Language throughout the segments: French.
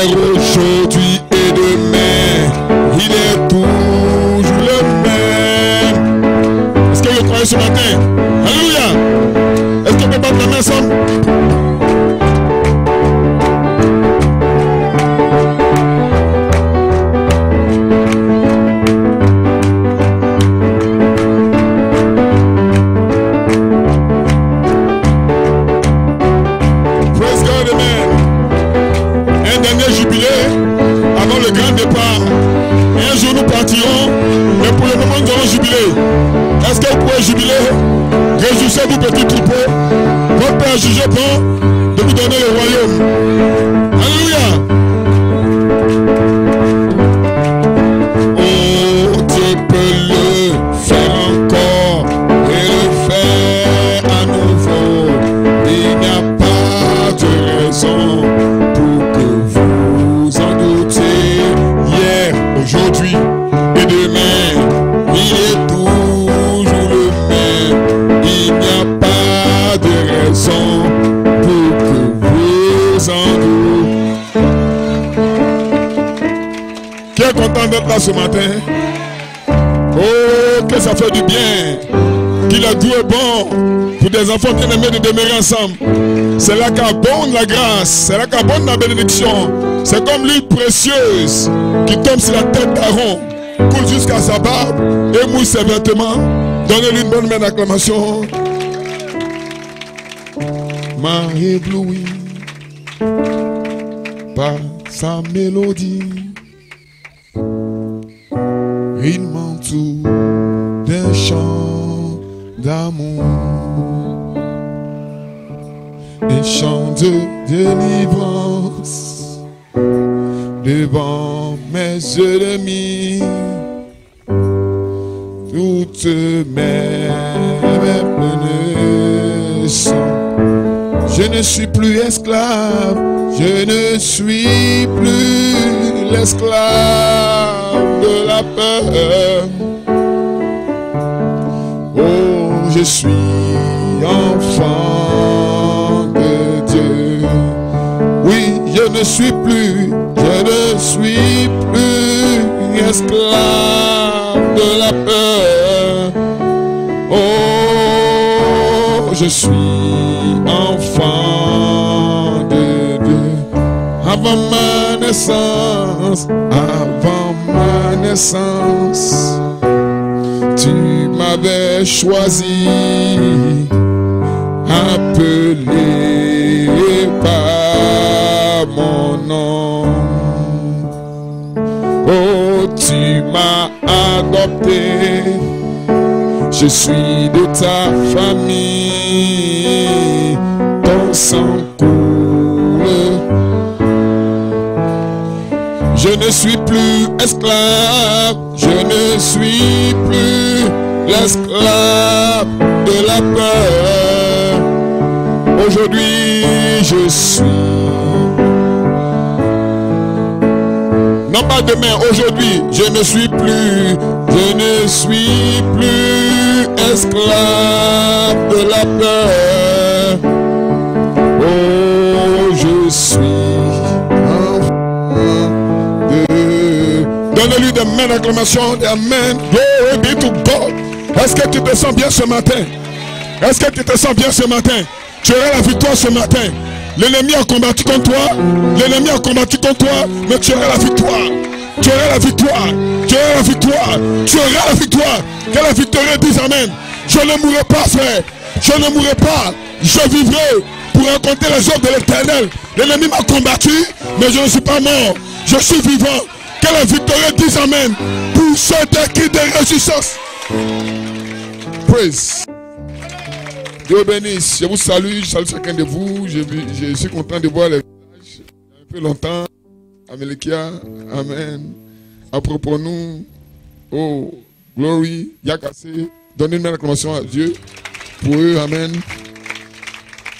Hier, aujourd'hui et demain, il est toujours le même. Est-ce que vous croyez ce matin? Alléluia. Est-ce qu'on peut battre la main ensemble? Avant le grand départ, un jour nous partirons, mais pour le moment nous allons jubiler. Est-ce que vous pouvez jubiler? Réjouissez-vous, petit troupeau. Votre Père juge bon de vous donner le royaume. Alléluia. Oh, Dieu peut le faire encore et le faire à nouveau. Il n'y a pas de raison pour que vous en doutez. Hier, aujourd'hui et demain, il est toujours le même. Il n'y a pas de raison pour que vous en doutez. Qui est content d'être là ce matin? Oh, que ça fait du bien. Qu'il a tout est bon pour des enfants bien aimés de demeurer ensemble. C'est là qu'abonde la grâce, c'est là qu'abonde la bénédiction. C'est comme l'huile précieuse qui tombe sur la tête d'Aaron, coule jusqu'à sa barbe et mouille ses vêtements. Donnez-lui une bonne main d'acclamation. M'a ébloui par sa mélodie. Il m'entoure d'un chant d'amour, un chant de délivrance devant mes ennemis. Toutes mes pleines sang. Je ne suis plus esclave, je ne suis plus l'esclave de la peur. Oh, je suis enfant de Dieu. Oui, je ne suis plus esclave de la peur. Oh, je suis enfant de Dieu. Avant ma naissance, tu m'avais choisi, appelé par mon nom. Oh, tu m'as adopté, je suis de ta famille, ton sang coule. Je ne suis plus esclave, je ne suis plus l'esclave de la peur. Aujourd'hui, je suis. Non pas demain, aujourd'hui, je ne suis plus esclave de la peur. Oh, je suis. Donnez-lui des mains d'acclamation, des amen. Glory be to God. Est-ce que tu te sens bien ce matin? Est-ce que tu te sens bien ce matin? Tu auras la victoire ce matin. L'ennemi a combattu contre toi. L'ennemi a combattu contre toi. Mais tu auras la victoire. Tu auras la victoire. Tu auras la victoire. Tu auras la victoire. Que la victoire dise amen. Je ne mourrai pas, frère. Je ne mourrai pas. Je vivrai pour raconter les œuvres de l'Éternel. L'ennemi m'a combattu, mais je ne suis pas mort. Je suis vivant. Que la victoire dise amen. Pour ceux qui de résistance. Praise. Dieu bénisse. Je vous salue. Je salue chacun de vous. Je suis content de voir les visages. Un peu longtemps. Amélikia. Amen. Apropos-nous. Oh, glory. Yakassé. Donnez une acclamation à Dieu. Pour eux. Amen.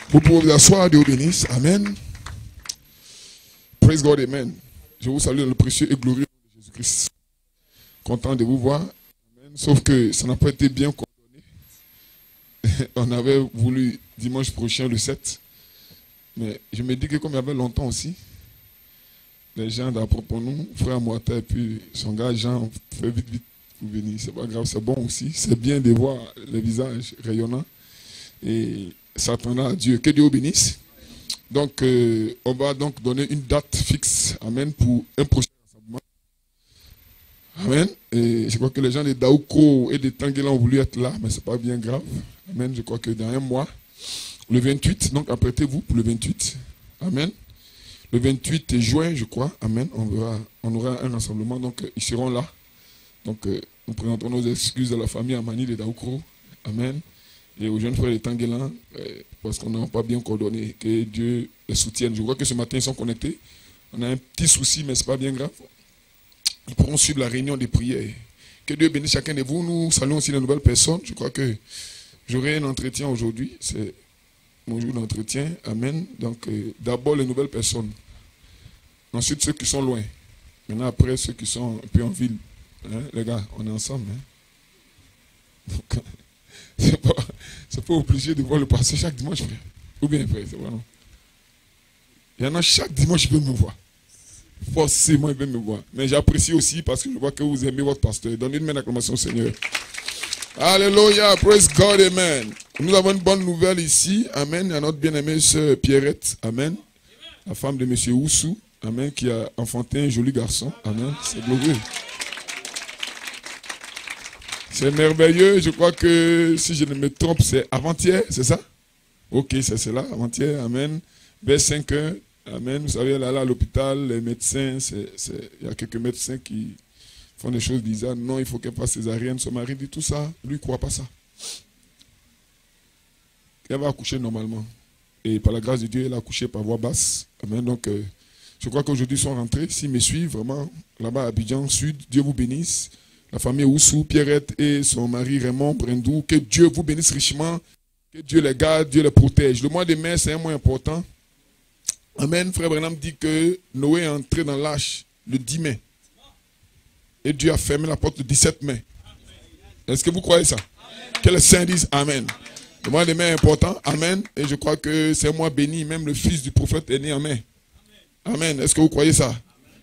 Vous pouvez vous asseoir. Dieu bénisse. Amen. Praise God. Amen. Je vous salue dans le précieux et glorieux de Jésus-Christ. Content de vous voir. Amen. Sauf que ça n'a pas été bien coordonné. On avait voulu dimanche prochain le 7. Mais je me dis que comme il y avait longtemps aussi, les gens d'apropos pour nous, frère Moita et puis son gars Jean, fait vite, vite pour venir. C'est pas grave, c'est bon aussi. C'est bien de voir les visages rayonnants et s'attendant à Dieu. Que Dieu vous bénisse. Donc, on va donc donner une date fixe, amen, pour un prochain rassemblement. Amen. Et je crois que les gens de Daouko et de Tanguela ont voulu être là, mais c'est pas bien grave. Amen. Je crois que dans un mois, le 28, donc apprêtez-vous pour le 28. Amen. Le 28 juin, je crois. Amen. On aura un rassemblement, donc ils seront là. Donc, nous présentons nos excuses à la famille Amani de Daouko. Amen. Et aux jeunes frères de Tanguela, parce qu'on n'a pas bien coordonné. Que Dieu les soutienne. Je crois que ce matin, ils sont connectés. On a un petit souci, mais ce n'est pas bien grave. Ils pourront suivre la réunion des prières. Que Dieu bénisse chacun de vous. Nous saluons aussi les nouvelles personnes. Je crois que j'aurai un entretien aujourd'hui. C'est mon jour d'entretien. Amen. Donc, d'abord les nouvelles personnes. Ensuite, ceux qui sont loin. Maintenant, après, ceux qui sont un peu en ville. Hein, les gars, on est ensemble. Hein? Donc, c'est pas obligé de voir le pasteur chaque dimanche, frère. Ou bien, frère, c'est vrai, non? Il y en a chaque dimanche, il veut me voir. Forcément, il veut me voir. Mais j'apprécie aussi parce que je vois que vous aimez votre pasteur. Donnez une main d'acclamation au Seigneur. Alléluia, praise God, amen. Nous avons une bonne nouvelle ici, amen. Il y a notre bien-aimée sœur Pierrette, amen. La femme de monsieur Oussou, amen, qui a enfanté un joli garçon, amen. C'est glorieux. C'est merveilleux, je crois que, si je ne me trompe, c'est avant-hier, c'est ça? Ok, c'est cela, avant-hier, amen. Vers 5 heures, amen. Vous savez, là, à l'hôpital, les médecins, il y a quelques médecins qui font des choses bizarres. Non, il faut qu'elle fasse césarienne. Son mari dit tout ça, lui, il ne croit pas ça. Elle va accoucher normalement. Et par la grâce de Dieu, elle a accouché par voie basse. Amen. Donc, je crois qu'aujourd'hui, ils sont rentrés. S'ils me suivent, vraiment, là-bas à Abidjan Sud, Dieu vous bénisse. La famille Oussou, Pierrette et son mari Raymond Brendou, que Dieu vous bénisse richement, que Dieu les garde, Dieu les protège. Le mois de mai, c'est un mois important. Amen. Frère Branham dit que Noé est entré dans l'arche le 10 mai. Et Dieu a fermé la porte le 17 mai. Est-ce que vous croyez ça? Que les saints disent Amen. Le mois de mai est important. Amen. Et je crois que c'est un mois béni. Même le fils du prophète est né en mai. Amen. Est-ce que vous croyez ça?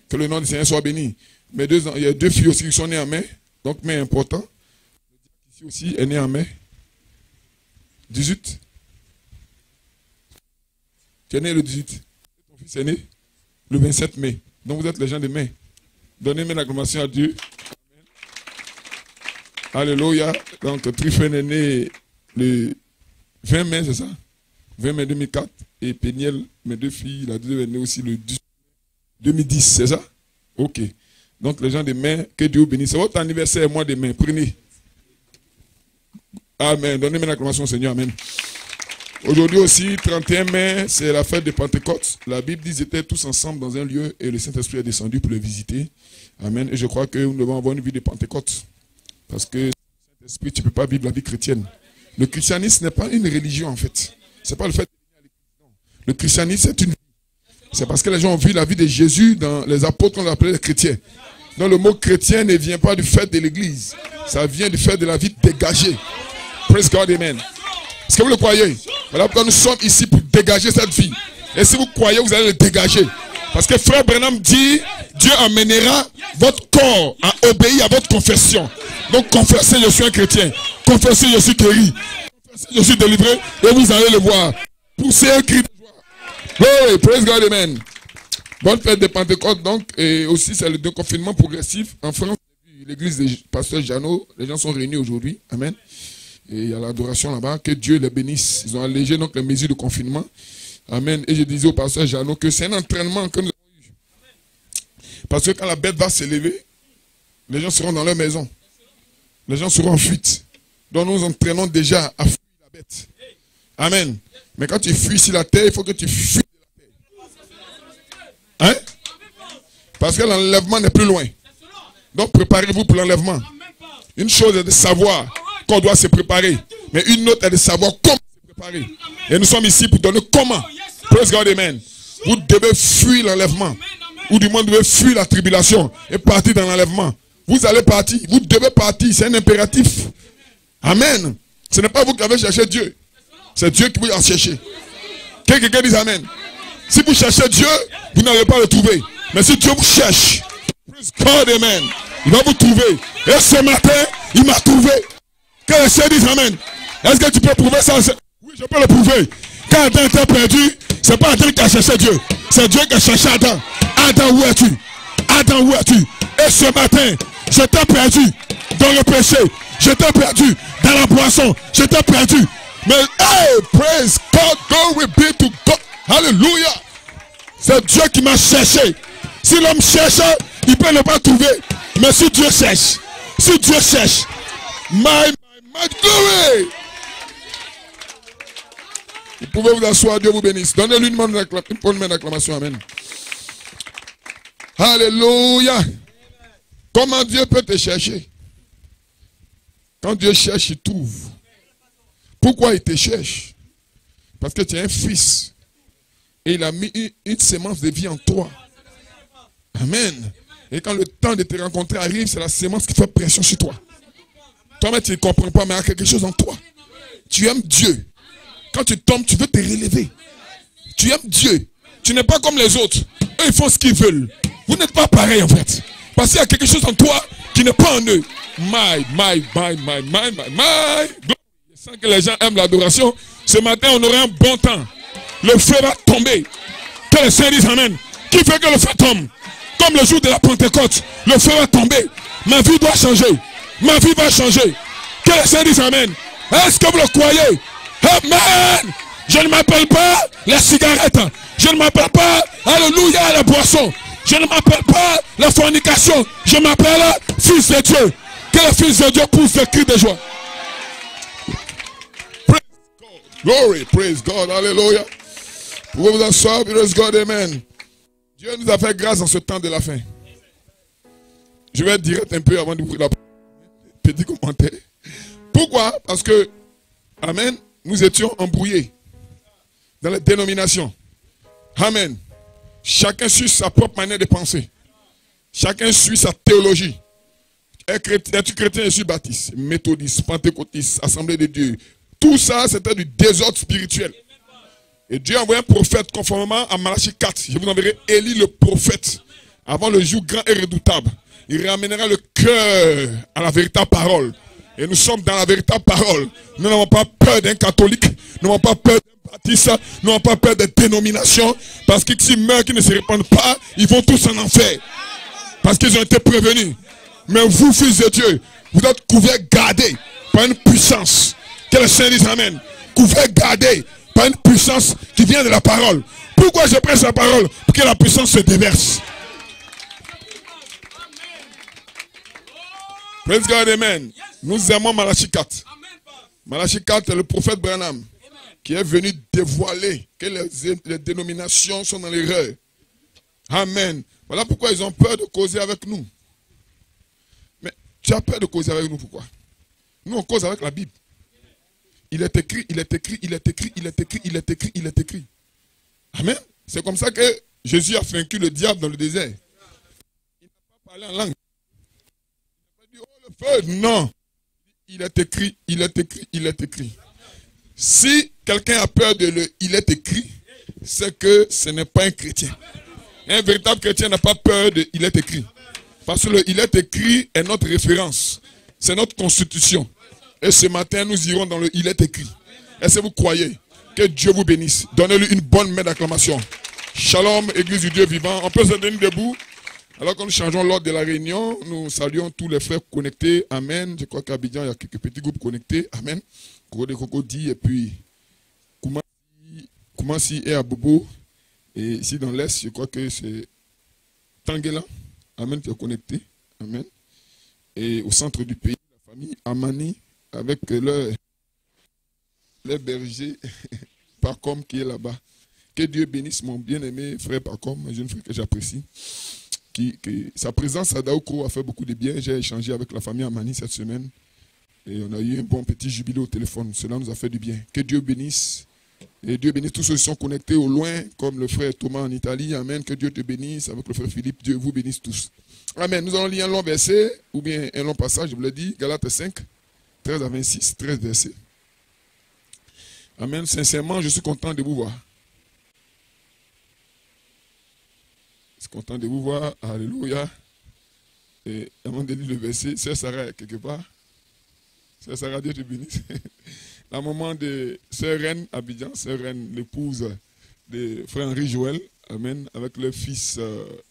Que le nom du Seigneur soit béni. Mais il y a 2 filles aussi qui sont nées en mai. Donc, mai important. Ici aussi, est né en mai. 18. Tu es né le 18. Ton fils est né le 27 mai. Donc, vous êtes les gens de mai. Donnez-moi l'acclamation à Dieu. Amen. Alléluia. Donc, Tryphène est né le 20 mai, c'est ça? 20 mai 2004. Et Péniel, mes 2 filles, la 2 est née aussi le 2010, c'est ça? Ok. Donc, les gens de mai, que Dieu vous bénisse. C'est votre anniversaire, mois de mai. Prenez. Amen. Donnez-moi l'acclamation au Seigneur. Amen. Aujourd'hui aussi, 31 mai, c'est la fête de Pentecôte. La Bible dit qu'ils étaient tous ensemble dans un lieu et le Saint-Esprit est descendu pour le visiter. Amen. Et je crois que nous devons avoir une vie de Pentecôte. Parce que le Saint-Esprit, tu ne peux pas vivre la vie chrétienne. Le christianisme n'est pas une religion en fait. Ce n'est pas le fait de venir à l'église. Le christianisme, c'est une vie. C'est parce que les gens ont vu la vie de Jésus dans les apôtres qu'on appelait les chrétiens. Donc le mot chrétien ne vient pas du fait de l'église. Ça vient du fait de la vie dégagée. Praise God, amen. Est-ce que vous le croyez? Voilà pourquoi nous sommes ici pour dégager cette vie. Et si vous croyez, vous allez le dégager. Parce que frère Branham dit, Dieu amènera votre corps à obéir à votre confession. Donc confessez, je suis un chrétien. Confessez, je suis guéri. Confessez, je suis délivré. Et vous allez le voir. Poussez un cri de joie. Oh, praise God, amen. Bonne fête de Pentecôte, donc. Et aussi, c'est le déconfinement progressif. En France, l'église des pasteurs Jeannot, les gens sont réunis aujourd'hui. Amen. Et il y a l'adoration là-bas. Que Dieu les bénisse. Ils ont allégé donc les mesures de confinement. Amen. Et je disais au pasteur Jeannot que c'est un entraînement que nous avons eu. Parce que quand la bête va s'élever, les gens seront dans leur maison. Les gens seront en fuite. Donc nous entraînons déjà à fuir la bête. Amen. Mais quand tu fuis sur la terre, il faut que tu fuis de la terre. Hein? Parce que l'enlèvement n'est plus loin. Donc préparez-vous pour l'enlèvement. Une chose est de savoir qu'on doit se préparer. Mais une autre est de savoir comment se préparer. Et nous sommes ici pour donner comment. Praise God, amen. Vous devez fuir l'enlèvement. Ou du moins, vous devez fuir la tribulation et partir dans l'enlèvement. Vous allez partir. Vous devez partir. C'est un impératif. Amen. Ce n'est pas vous qui avez cherché Dieu. C'est Dieu qui vous a cherché. Que quelqu'un dise amen. Si vous cherchez Dieu, vous n'allez pas le trouver. Mais si Dieu vous cherche, praise God, amen, il va vous trouver. Et ce matin, il m'a trouvé. Que le Seigneur dise amen. Est-ce que tu peux prouver ça? Oui, je peux le prouver. Quand Adam était perdu, c'est pas Adam qui a cherché Dieu. C'est Dieu qui a cherché Adam. Adam, où es-tu? Adam, où es-tu? Et ce matin, je t'ai perdu dans le péché. Je t'ai perdu dans la boisson. Je t'ai perdu. Mais, hey, praise God, glory be to God. Hallelujah. C'est Dieu qui m'a cherché. Si l'homme cherche, il peut ne pas trouver. Mais si Dieu cherche, my glory. Vous pouvez vous asseoir, Dieu vous bénisse. Donnez-lui une bonne acclamation. Amen. Alléluia. Comment Dieu peut te chercher? Quand Dieu cherche, il trouve. Pourquoi il te cherche? Parce que tu es un fils. Et il a mis une sémence de vie en toi. Amen. Et quand le temps de te rencontrer arrive, c'est la sémence qui fait pression sur toi. Toi-même, tu ne comprends pas, mais il y a quelque chose en toi. Tu aimes Dieu. Quand tu tombes, tu veux te relever. Tu aimes Dieu. Tu n'es pas comme les autres. Eux, ils font ce qu'ils veulent. Vous n'êtes pas pareil en fait. Parce qu'il y a quelque chose en toi qui n'est pas en eux. Je sens que les gens aiment l'adoration. Ce matin, on aura un bon temps. Le feu va tomber. Que le Seigneur dise amen. Qui fait que le feu tombe? Comme le jour de la Pentecôte. Le feu va tomber. Ma vie doit changer. Ma vie va changer. Que le Seigneur dise amen. Est-ce que vous le croyez? Amen. Je ne m'appelle pas la cigarette. Je ne m'appelle pas, alléluia, la boisson. Je ne m'appelle pas la fornication. Je m'appelle fils de Dieu. Que le fils de Dieu pousse des cris de joie. Praise God. Glory, praise God, hallelujah. Vous pouvez vous asseoir, praise God, amen. Dieu nous a fait grâce dans ce temps de la fin. Je vais direct un peu avant d'ouvrir la petit commentaire. Pourquoi? Parce que, amen, nous étions embrouillés dans les dénominations. Amen. Chacun suit sa propre manière de penser. Chacun suit sa théologie. Es-tu chrétien? Je suis baptiste, méthodiste, pentecôtiste, assemblée de Dieu. Tout ça, c'était du désordre spirituel. Et Dieu a envoyé un prophète conformément à Malachie 4. Je vous enverrai Élie le prophète avant le jour grand et redoutable. Il ramènera le cœur à la véritable parole. Et nous sommes dans la véritable parole. Nous n'avons pas peur d'un catholique. Nous n'avons pas peur d'un baptiste. Nous n'avons pas peur des dénominations. Parce que s'ils meurent, qu'ils ne se répandent pas, ils vont tous en enfer. Parce qu'ils ont été prévenus. Mais vous, fils de Dieu, vous êtes couverts, gardés par une puissance. Que le Seigneur dise amen. Couverts, gardés par une puissance qui vient de la parole. Pourquoi je prêche la parole? Pour que la puissance se déverse. Praise God, amen. Nous aimons Malachie 4. Malachie 4 est le prophète Branham qui est venu dévoiler que les dénominations sont dans l'erreur. Amen. Voilà pourquoi ils ont peur de causer avec nous. Mais tu as peur de causer avec nous, pourquoi? Nous, on cause avec la Bible. Il est écrit, il est écrit, il est écrit, il est écrit, il est écrit, il est écrit. Amen. C'est comme ça que Jésus a vaincu le diable dans le désert. Il n'a pas parlé en langue. Il n'a pas dit, oh le feu. Non. Il est écrit, il est écrit, il est écrit. Si quelqu'un a peur de le il est écrit, c'est que ce n'est pas un chrétien. Un véritable chrétien n'a pas peur de il est écrit. Parce que le il est écrit est notre référence. C'est notre constitution. Et ce matin, nous irons dans le il est écrit. Est-ce que vous croyez? Que Dieu vous bénisse. Donnez-lui une bonne main d'acclamation. Shalom, Église du Dieu vivant. On peut se tenir debout. Alors que nous changeons l'ordre de la réunion, nous saluons tous les frères connectés. Amen. Je crois qu'à Abidjan, il y a quelques petits groupes connectés. Amen. Kode Kokodi et puis Koumassi et Abobo. Et ici dans l'Est, je crois que c'est Tanguela. Amen, qui est connecté. Amen. Et au centre du pays, la famille Amani, avec leur berger Pacom qui est là-bas. Que Dieu bénisse mon bien-aimé frère Pacom, un jeune frère que j'apprécie. Sa présence à Daouko a fait beaucoup de bien. J'ai échangé avec la famille Amani cette semaine. Et on a eu un bon petit jubilé au téléphone. Cela nous a fait du bien. Que Dieu bénisse. Et Dieu bénisse tous ceux qui sont connectés au loin, comme le frère Thomas en Italie. Amen. Que Dieu te bénisse. Avec le frère Philippe, Dieu vous bénisse tous. Amen. Nous allons lire un long verset, ou bien un long passage, je vous l'ai dit. Galates 5, 13 à 26, 13 versets. Amen. Sincèrement, je suis content de vous voir. Je suis content de vous voir. Alléluia. Et avant de lire le verset, Sœur Sarah, quelque part. Sœur Sarah, Dieu te bénisse. La maman de Sœur Reine Abidjan, Sœur Reine, l'épouse de frère Henri Joël. Amen. Avec leur fils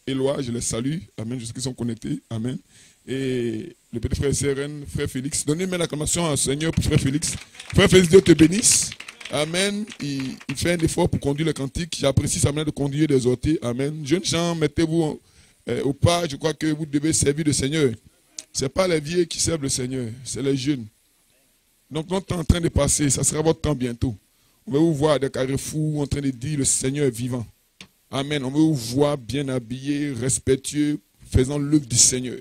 Éloi, je les salue. Amen. Je sais qu'ils sont connectés. Amen. Et le petit frère Sœur Reine, frère Félix. Donnez-moi l'acclamation au Seigneur pour frère Félix. Frère Félix, Dieu te bénisse. Amen. Il fait un effort pour conduire le cantique. J'apprécie sa manière de conduire des orties. Amen. Jeunes gens, mettez-vous au pas. Je crois que vous devez servir le Seigneur. Ce n'est pas les vieux qui servent le Seigneur, c'est les jeunes. Donc notre temps est en train de passer, ça sera votre temps bientôt. On va vous voir à des carrefours en train de dire le Seigneur est vivant. Amen. On va vous voir bien habillés, respectueux, faisant l'œuvre du Seigneur.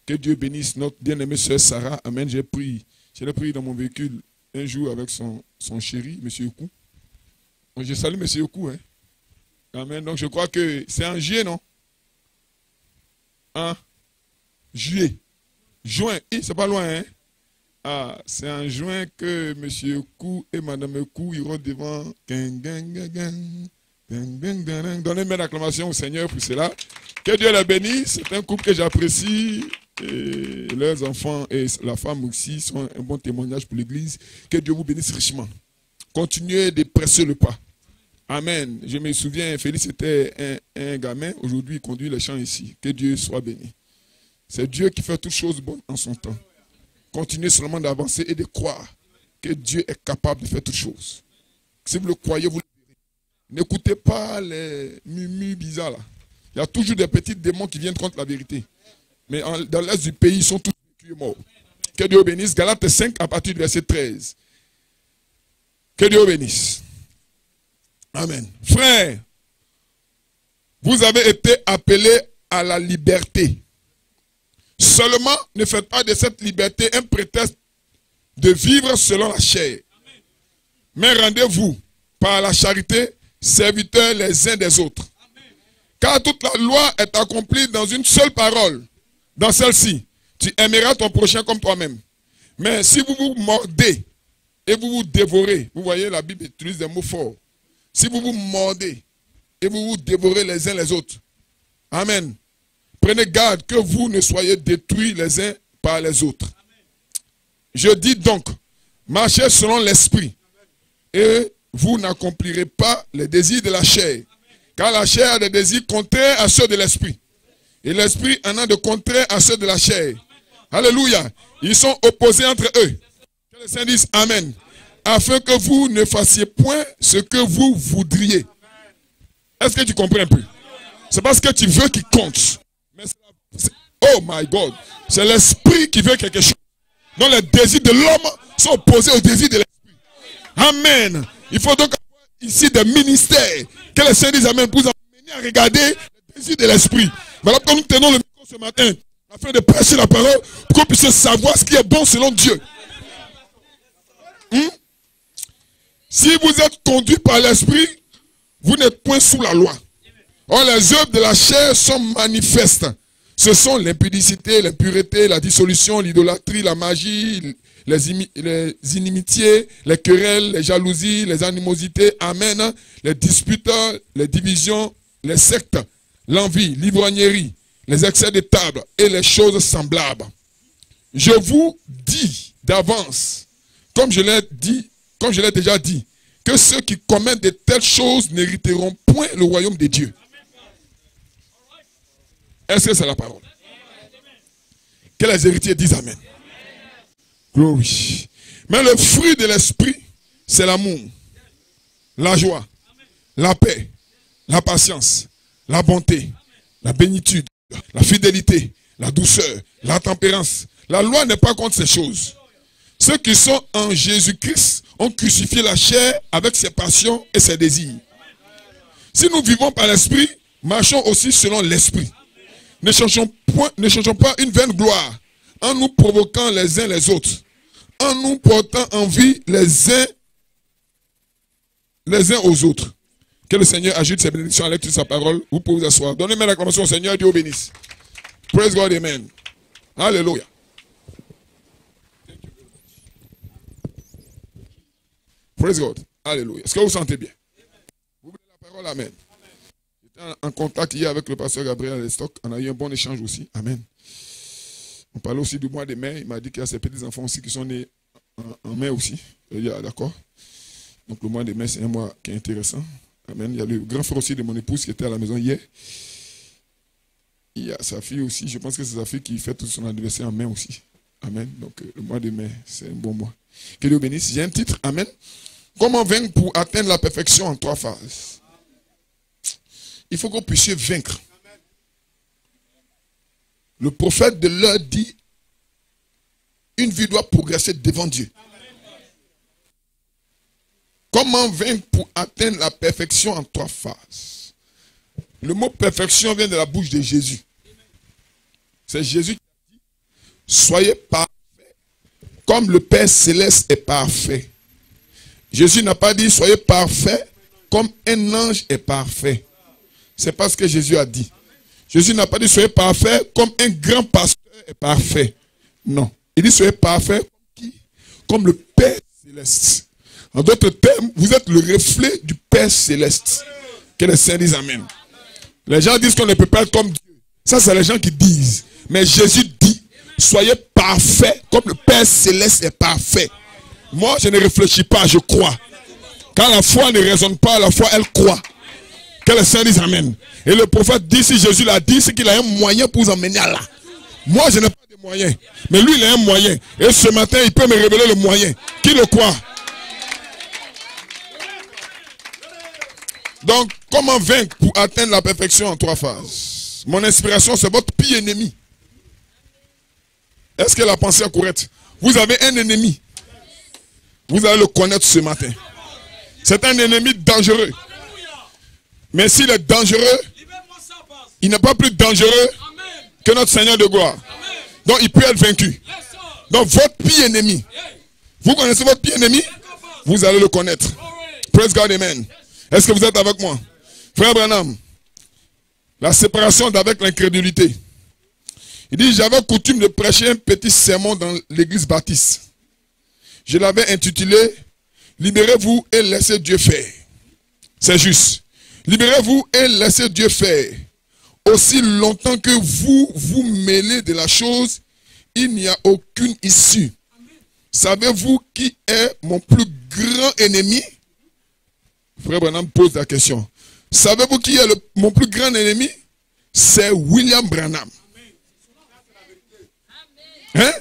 Que Dieu bénisse notre bien-aimée sœur Sarah. Amen. Je l'ai pris dans mon véhicule un jour avec son chéri, M. Yokou. Donc, je salue M. Yokou. Hein. Amen. Donc je crois que c'est en juillet, non? En juillet. Juin. C'est pas loin, hein? Ah, c'est en juin que M. Yokou et Mme Yokou iront devant. Donnez-moi l'acclamation au Seigneur pour cela. Que Dieu les bénisse. C'est un couple que j'apprécie. Et leurs enfants et la femme aussi sont un bon témoignage pour l'Église. Que Dieu vous bénisse richement. Continuez de presser le pas. Amen. Je me souviens, Félix était un gamin. Aujourd'hui, il conduit les champs ici. Que Dieu soit béni. C'est Dieu qui fait toutes choses bonnes en son temps. Continuez seulement d'avancer et de croire que Dieu est capable de faire toutes choses. Si vous le croyez, vous le verrez. N'écoutez pas les murmures bizarres là. Il y a toujours des petits démons qui viennent contre la vérité. Mais dans l'est du pays, ils sont tous morts. Que Dieu bénisse. Galates 5 à partir du verset 13. Que Dieu bénisse. Amen. Frères, vous avez été appelés à la liberté. Seulement, ne faites pas de cette liberté un prétexte de vivre selon la chair. Mais rendez-vous par la charité, serviteurs les uns des autres. Car toute la loi est accomplie dans une seule parole. Dans celle-ci, tu aimeras ton prochain comme toi-même. Mais si vous vous mordez et vous vous dévorez, vous voyez, la Bible utilise des mots forts. Si vous vous mordez et vous vous dévorez les uns les autres. Amen. Prenez garde que vous ne soyez détruits les uns par les autres. Je dis donc, marchez selon l'esprit et vous n'accomplirez pas les désirs de la chair. Car la chair a des désirs contraires à ceux de l'esprit. Et l'esprit en a de contraires à ceux de la chair. Alléluia. Ils sont opposés entre eux. Que les saints disent Amen. Afin que vous ne fassiez point ce que vous voudriez. Est-ce que tu comprends un peu? C'est parce que tu veux qu'il compte. Mais oh my God. C'est l'esprit qui veut quelque chose. Donc les désirs de l'homme sont opposés aux désirs de l'esprit. Amen. Il faut donc avoir ici des ministères. Que les saints disent Amen. Pour vous amener à regarder les désirs de l'esprit. Voilà pourquoi nous tenons le micro ce matin. Afin de prêcher la parole. Pour qu'on puisse savoir ce qui est bon selon Dieu. Si vous êtes conduit par l'esprit, vous n'êtes point sous la loi. Or, les œuvres de la chair sont manifestes. Ce sont l'impudicité, l'impureté, la dissolution, l'idolâtrie, la magie, les inimitiés, les querelles, les jalousies, les animosités, amen, les disputes, les divisions, les sectes, l'envie, l'ivrognerie, les excès de table et les choses semblables. Je vous dis d'avance, comme je l'ai déjà dit, que ceux qui commettent de telles choses n'hériteront point le royaume de Dieu. Est-ce que c'est la parole? Que les héritiers disent Amen. Glory. Mais le fruit de l'esprit, c'est l'amour, la joie, la paix, la patience, la bonté, la bénitude, la fidélité, la douceur, la tempérance. La loi n'est pas contre ces choses. Ceux qui sont en Jésus-Christ ont crucifié la chair avec ses passions et ses désirs. Si nous vivons par l'esprit, marchons aussi selon l'esprit. Ne changeons pas une vaine gloire en nous provoquant les uns les autres, en nous portant envie les uns aux autres. Que le Seigneur ajoute ses bénédictions à la lecture de sa parole. Vous pouvez vous asseoir. Donnez-moi l'acclamation au Seigneur, Dieu vous bénisse. Praise God, amen. Alléluia. Praise God. Alléluia. Est-ce que vous sentez bien? Vous voulez la parole, amen. J'étais en contact hier avec le pasteur Gabriel Lestock. On a eu un bon échange aussi. Amen. On parlait aussi du mois de mai. Il m'a dit qu'il y a ses petits-enfants aussi qui sont nés en mai aussi. D'accord. Donc le mois de mai, c'est un mois qui est intéressant. Amen. Il y a le grand frère aussi de mon épouse qui était à la maison hier. Il y a sa fille aussi. Je pense que c'est sa fille qui fête son anniversaire en mai aussi. Amen. Donc le mois de mai, c'est un bon mois. Que Dieu bénisse. J'ai un titre. Amen. Comment vaincre pour atteindre la perfection en 3 phases? Il faut que vous puissiez vaincre. Le prophète de l'heure dit, une vie doit progresser devant Dieu. Comment vaincre pour atteindre la perfection en 3 phases? Le mot perfection vient de la bouche de Jésus. C'est Jésus qui a dit, soyez parfaits comme le Père Céleste est parfait. Jésus n'a pas dit, soyez parfaits comme un ange est parfait. C'est pas ce que Jésus a dit. Jésus n'a pas dit, soyez parfaits comme un grand pasteur est parfait. Non. Il dit, soyez parfaits comme le Père Céleste. En d'autres termes, vous êtes le reflet du Père Céleste. Que les saints disent Amen. Les gens disent qu'on ne peut pas être comme Dieu. Ça, c'est les gens qui disent. Mais Jésus dit, soyez parfaits comme le Père Céleste est parfait. Moi, je ne réfléchis pas, je crois. Quand la foi ne raisonne pas, la foi, elle croit. Que les saints disent Amen. Et le prophète dit, si Jésus l'a dit, c'est qu'il a un moyen pour vous emmener à là. Moi, je n'ai pas de moyen. Mais lui, il a un moyen. Et ce matin, il peut me révéler le moyen. Qui le croit? Donc, comment vaincre pour atteindre la perfection en 3 phases? Mon inspiration, c'est votre pire ennemi. Est-ce que la pensée est correcte? Vous avez un ennemi. Vous allez le connaître ce matin. C'est un ennemi dangereux. Mais s'il est dangereux, il n'est pas plus dangereux que notre Seigneur de gloire. Donc, il peut être vaincu. Donc, votre pire ennemi. Vous connaissez votre pire ennemi? Vous allez le connaître. Praise God, amen. Est-ce que vous êtes avec moi? Frère Branham, la séparation d'avec l'incrédulité. Il dit, j'avais coutume de prêcher un petit sermon dans l'église baptiste. Je l'avais intitulé, libérez-vous et laissez Dieu faire. C'est juste. Libérez-vous et laissez Dieu faire. Aussi longtemps que vous vous mêlez de la chose, il n'y a aucune issue. Savez-vous qui est mon plus grand ennemi? Frère Branham pose la question. Savez-vous qui est mon plus grand ennemi? C'est William Branham. Hein?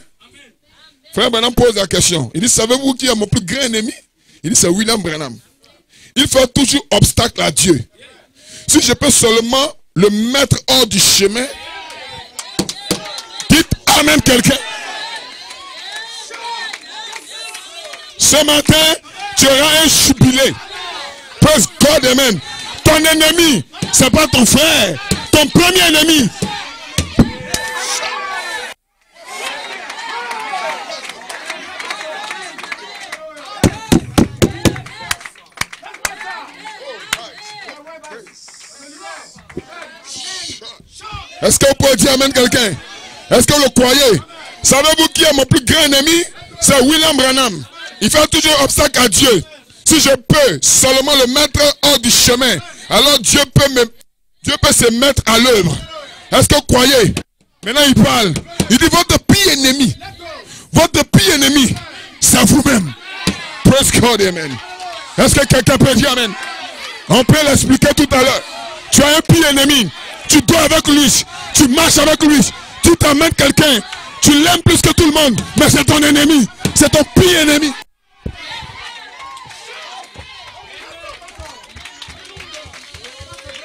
Frère Branham pose la question. Il dit, savez-vous qui est mon plus grand ennemi? Il dit, c'est William Branham. Il fait toujours obstacle à Dieu. Si je peux seulement le mettre hors du chemin, dites Amen quelqu'un. Ce matin, tu auras un jubilé. Praise God, amen. Ton ennemi, ce n'est pas ton frère. Ton premier ennemi. Est-ce que vous pouvez dire amen quelqu'un? Est-ce que vous le croyez? Savez-vous qui est mon plus grand ennemi? C'est William Branham. Il fait toujours obstacle à Dieu. Si je peux seulement le mettre hors du chemin, alors Dieu peut se mettre à l'œuvre. Est-ce que vous croyez? Maintenant il parle. Il dit votre pire ennemi. Votre pire ennemi, c'est vous-même. Praise God, amen. Est-ce que quelqu'un peut dire amen? On peut l'expliquer tout à l'heure. Tu as un pire ennemi. Tu dois avec lui. Tu marches avec lui. Tu t'amènes quelqu'un. Tu l'aimes plus que tout le monde. Mais c'est ton ennemi. C'est ton pire ennemi.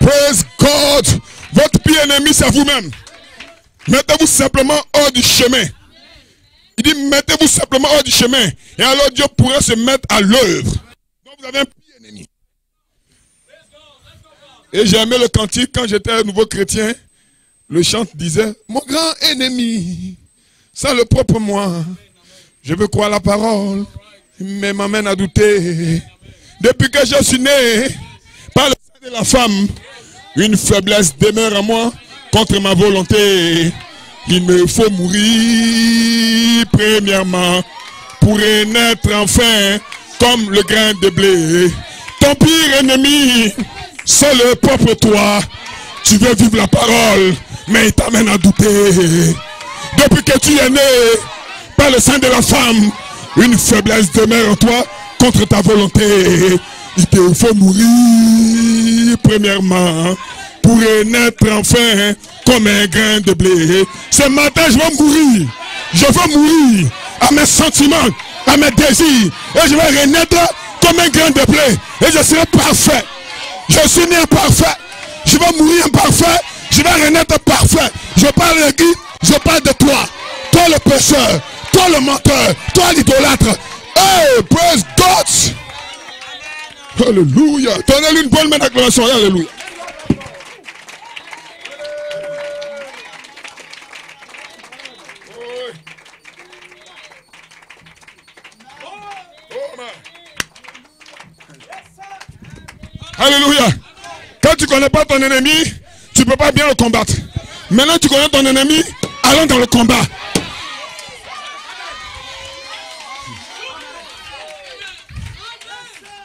Praise God. Votre pire ennemi, c'est vous-même. Mettez-vous simplement hors du chemin. Il dit, mettez-vous simplement hors du chemin. Et alors Dieu pourra se mettre à l'œuvre. Donc vous avez un pire ennemi. Et j'ai aimé le cantique quand j'étais un nouveau chrétien. Le chant disait, mon grand ennemi, c'est le propre moi. Je veux croire la parole, mais m'amène à douter. Depuis que je suis né, par le sein de la femme, une faiblesse demeure en moi contre ma volonté. Il me faut mourir premièrement pour renaître enfin comme le grain de blé. Ton pire ennemi, c'est le propre toi. Tu veux vivre la parole, mais il t'amène à douter. Depuis que tu es né par le sein de la femme, une faiblesse demeure en toi contre ta volonté. Il te faut mourir premièrement pour renaître enfin comme un grain de blé. Ce matin, je vais mourir. Je veux mourir à mes sentiments, à mes désirs. Et je vais renaître comme un grain de blé. Et je serai parfait. Je suis né parfait. Je vais mourir parfait. Je vais renaître parfait. Je parle de qui? Je parle de toi. Toi le pécheur. Toi le menteur. Toi l'idolâtre. Hey, praise God. Alléluia. Donnez-lui une bonne main d'acclamation. Alléluia. Alléluia. Quand tu ne connais pas ton ennemi, tu ne peux pas bien le combattre. Maintenant tu connais ton ennemi, allons dans le combat.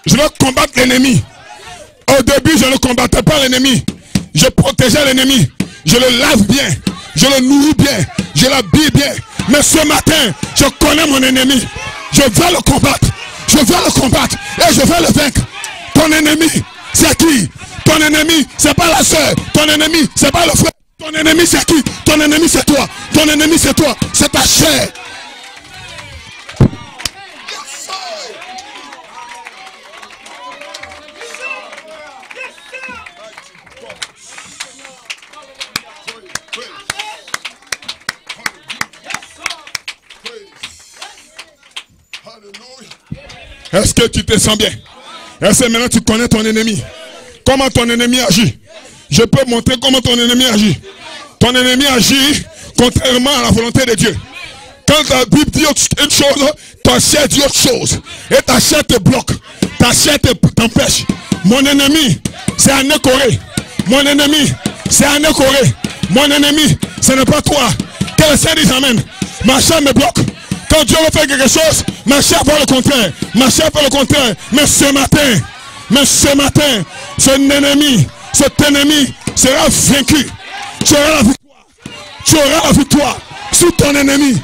Je vais combattre l'ennemi. Au début, je ne combattais pas l'ennemi. Je protégeais l'ennemi. Je le lave bien. Je le nourris bien. Je l'habille bien. Mais ce matin, je connais mon ennemi. Je vais le combattre. Je vais le combattre. Et je vais le vaincre. Ton ennemi, c'est qui? Ton ennemi, c'est pas la soeur. Ton ennemi, c'est pas le frère. Ton ennemi, c'est qui? Ton ennemi, c'est toi. Ton ennemi, c'est toi. C'est ta chair. Est-ce que tu te sens bien? Est-ce que maintenant tu connais ton ennemi? Comment ton ennemi agit? Je peux montrer comment ton ennemi agit. Ton ennemi agit contrairement à la volonté de Dieu. Quand la Bible dit une chose, ta chair dit autre chose. Et ta chair te bloque. Ta chair t'empêche. Mon ennemi, c'est un écoré. Mon ennemi, c'est un écoré. Mon ennemi, ce n'est pas toi. Que le Seigneur dise amen. Ma chair me bloque. Quand Dieu veut faire quelque chose, ma chair fait le contraire. Ma chair fait le contraire. Mais ce matin, cet ennemi sera vaincu. Tu auras la victoire. Tu auras la victoire sur ton ennemi.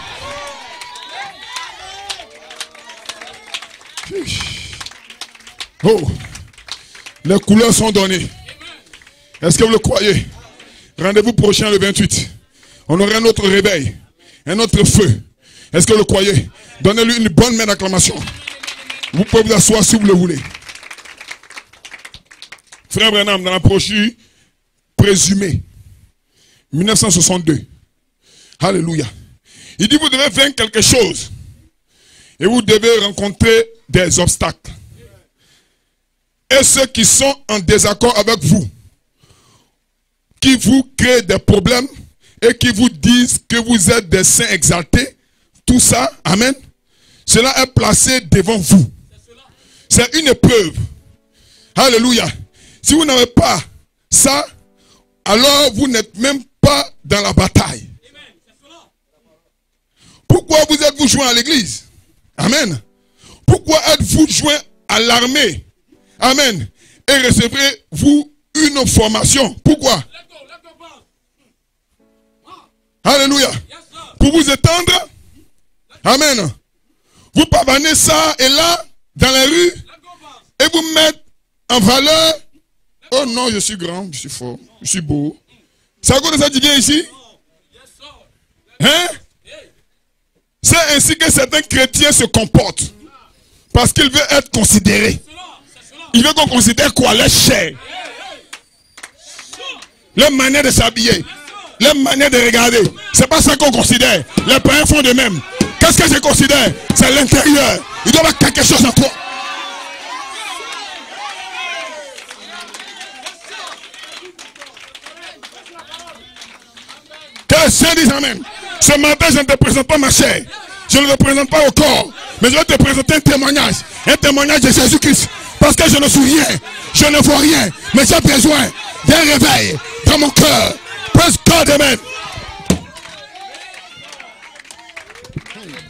Oh, les couleurs sont données. Est-ce que vous le croyez? Rendez-vous prochain le 28. On aura un autre réveil, un autre feu. Est-ce que vous le croyez? Donnez-lui une bonne main d'acclamation. Vous pouvez vous asseoir si vous le voulez. Frère Branham, dans la brochure présumée, 1962. Alléluia. Il dit, vous devez vaincre quelque chose. Et vous devez rencontrer des obstacles. Et ceux qui sont en désaccord avec vous, qui vous créent des problèmes et qui vous disent que vous êtes des saints exaltés, tout ça, amen, cela est placé devant vous. C'est une épreuve. Alléluia. Si vous n'avez pas ça, alors vous n'êtes même pas dans la bataille. Pourquoi vous êtes-vous joint à l'église? Amen. Pourquoi êtes-vous joint à l'armée? Amen. Et recevrez-vous une formation? Pourquoi? Alléluia. Pour vous étendre? Amen. Vous pavanez ça et là, dans la rue, et vous mettre en valeur. Oh non, je suis grand, je suis fort, je suis beau. C'est à cause de ça que tu viens ici? Hein? C'est ainsi que certains chrétiens se comportent. Parce qu'ils veulent être considérés. Ils veulent qu'on considère quoi? Les chairs. Leur manière de s'habiller. Leur manière de regarder. C'est pas ça qu'on considère. Les païens font de même. Qu'est-ce que je considère? C'est l'intérieur. Il doit y avoir quelque chose en toi. Que le Seigneur dise amen. Ce matin, je ne te présente pas ma chair. Je ne te présente pas au corps. Mais je vais te présenter un témoignage. Un témoignage de Jésus-Christ. Parce que je ne suis rien. Je ne vois rien. Mais j'ai besoin d'un réveil dans mon cœur. Praise God, amen.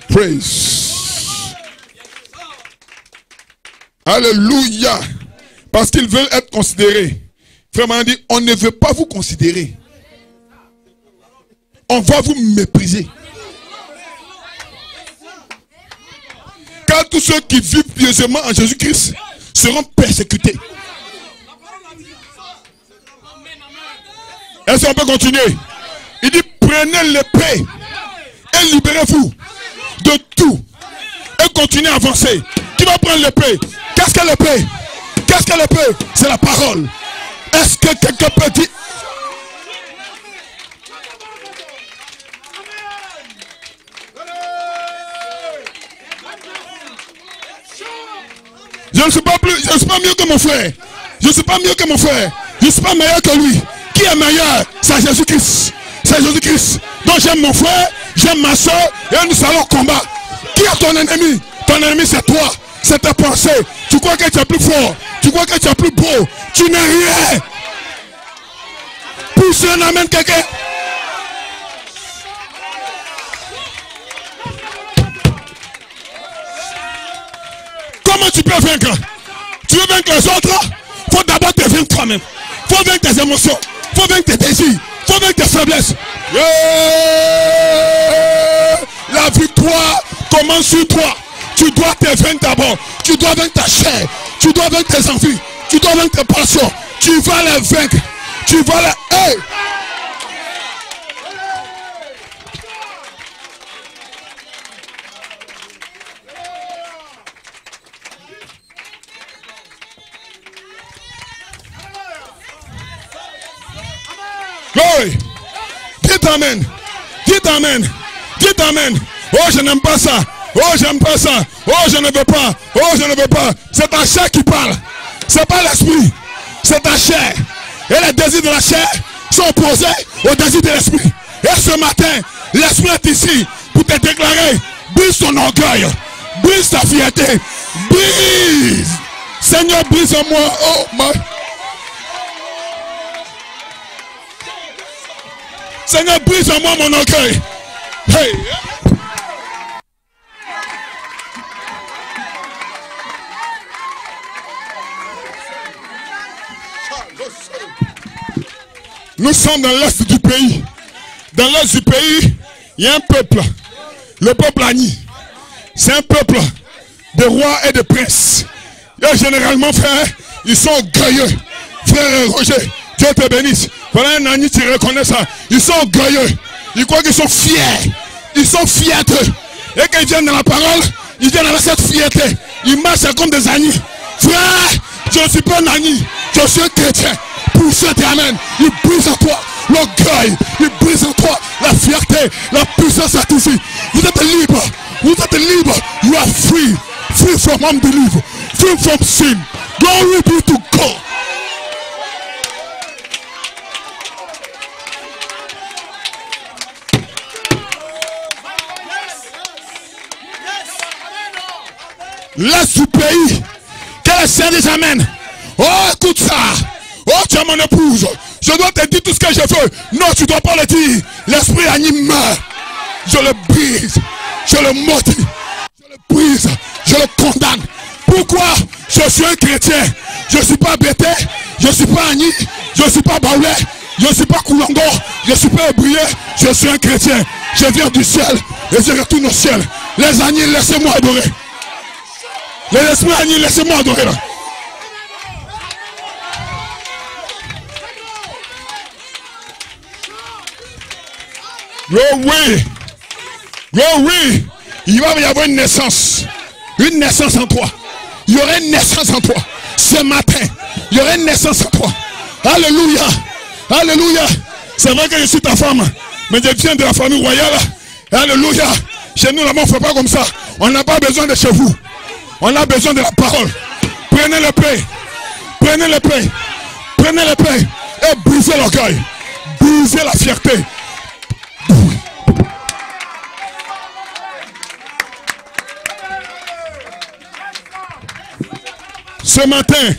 Praise. Alléluia. Parce qu'ils veulent être considérés. Frère Manan dit, on ne veut pas vous considérer. On va vous mépriser. Car tous ceux qui vivent pieusement en Jésus-Christ seront persécutés. Est-ce qu'on peut continuer? Il dit, prenez l'épée et libérez-vous de tout. Et continuez à avancer. Qui va prendre l'épée? Qu'est-ce que l'épée? Qu'est-ce que l'épée? C'est la parole. Est-ce que quelqu'un peut dire? Je ne suis pas mieux que mon frère. Je ne suis pas mieux que mon frère. Je ne suis pas meilleur que lui. Qui est meilleur? C'est Jésus-Christ. C'est Jésus-Christ. Donc j'aime mon frère, j'aime ma soeur, et nous allons au combat. Qui est ton ennemi? Ton ennemi c'est toi. C'est ta pensée. Tu crois que tu es plus fort. Tu crois que tu es plus beau. Tu n'es rien. Pousse un amen quelqu'un. Comment tu peux vaincre? Tu veux vaincre les autres? Il faut d'abord te vaincre toi-même. Il faut vaincre tes émotions. Il faut vaincre tes désirs. Il faut vaincre tes faiblesses. La victoire commence sur toi. Tu dois te vaincre d'abord. Tu dois vaincre ta chair. Tu dois vaincre tes envies. Tu dois vaincre tes passions. Tu vas les vaincre. Tu vas les... Hey! Glory. Dites amen. Dites amen. Dites amen. Oh, je n'aime pas ça. Oh, j'aime pas ça. Oh, je ne veux pas. Oh, je ne veux pas. C'est ta chair qui parle. C'est pas l'esprit. C'est ta chair. Et les désirs de la chair sont opposés aux désirs de l'esprit. Et ce matin, l'esprit est ici pour te déclarer. Brise ton orgueil. Brise ta fierté. Brise. Seigneur, brise en moi. Oh, my. Seigneur, brise en moi mon orgueil. Hey. Nous sommes dans l'est du pays. Dans l'est du pays, il y a un peuple. Le peuple Agni. C'est un peuple de rois et de princes. Et généralement, frère, ils sont orgueilleux. Frère Roger, Dieu te bénisse. Voilà un Agni, tu reconnais ça. Ils sont orgueilleux. Ils croient qu'ils sont fiers. Ils sont fiers d'eux. Et quand ils viennent dans la parole, ils viennent avec cette fierté. Ils marchent comme des Agnis. Frère, je ne suis pas un Agni. Je suis un chrétien. Pour ce amen, il brise en toi l'orgueil. Il brise en toi la fierté. La puissance est ici. Vous êtes libre. Vous êtes libre. You are free. Free from unbelief. Free from sin. Glory be to God. L'est du pays. Quel est le des amène? Oh, écoute ça. Oh, tu es mon épouse. Je dois te dire tout ce que je veux. Non, tu ne dois pas le dire. L'esprit anime. Je le brise. Je le maudis. Je le brise. Je le condamne. Pourquoi? Je suis un chrétien. Je ne suis pas bêté. Je ne suis pas Agni. Je ne suis pas Baoulé. Je ne suis pas Koulongo. Je ne suis pas Brillé. Je suis un chrétien. Je viens du ciel. Et je retourne au ciel. Les Agnis, laissez-moi adorer. Les esprits Agnis, laissez-moi adorer là. Oh oui. Oh oui. Il va y avoir une naissance. Une naissance en toi. Il y aura une naissance en toi. Ce matin, il y aura une naissance en toi. Alléluia. Alléluia. C'est vrai que je suis ta femme. Mais je viens de la famille royale. Alléluia. Chez nous, là-bas, on ne fait pas comme ça. On n'a pas besoin de chez vous. On a besoin de la parole. Prenez l'épée. Prenez l'épée. Prenez l'épée. Et brisez l'orgueil. Brisez la fierté. Ce matin,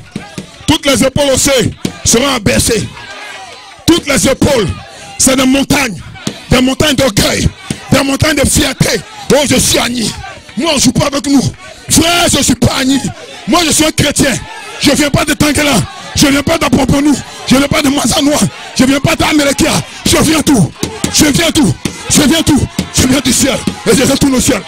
toutes les épaules haussées seront abaissées. Toutes les épaules, c'est des montagnes d'orgueil, des montagnes de fierté. Oh, je suis Agni. Moi, on ne joue pas avec nous. Frère, je ne suis pas Agni. Moi, je suis un chrétien. Je ne viens pas de Tanguela. Je ne viens pas d'Apoponou. Je ne viens pas de Mazanois. Je ne viens pas d'Amélékia. Je viens tout. Je viens tout. Je viens tout. Je viens du ciel. Et je retourne au ciel.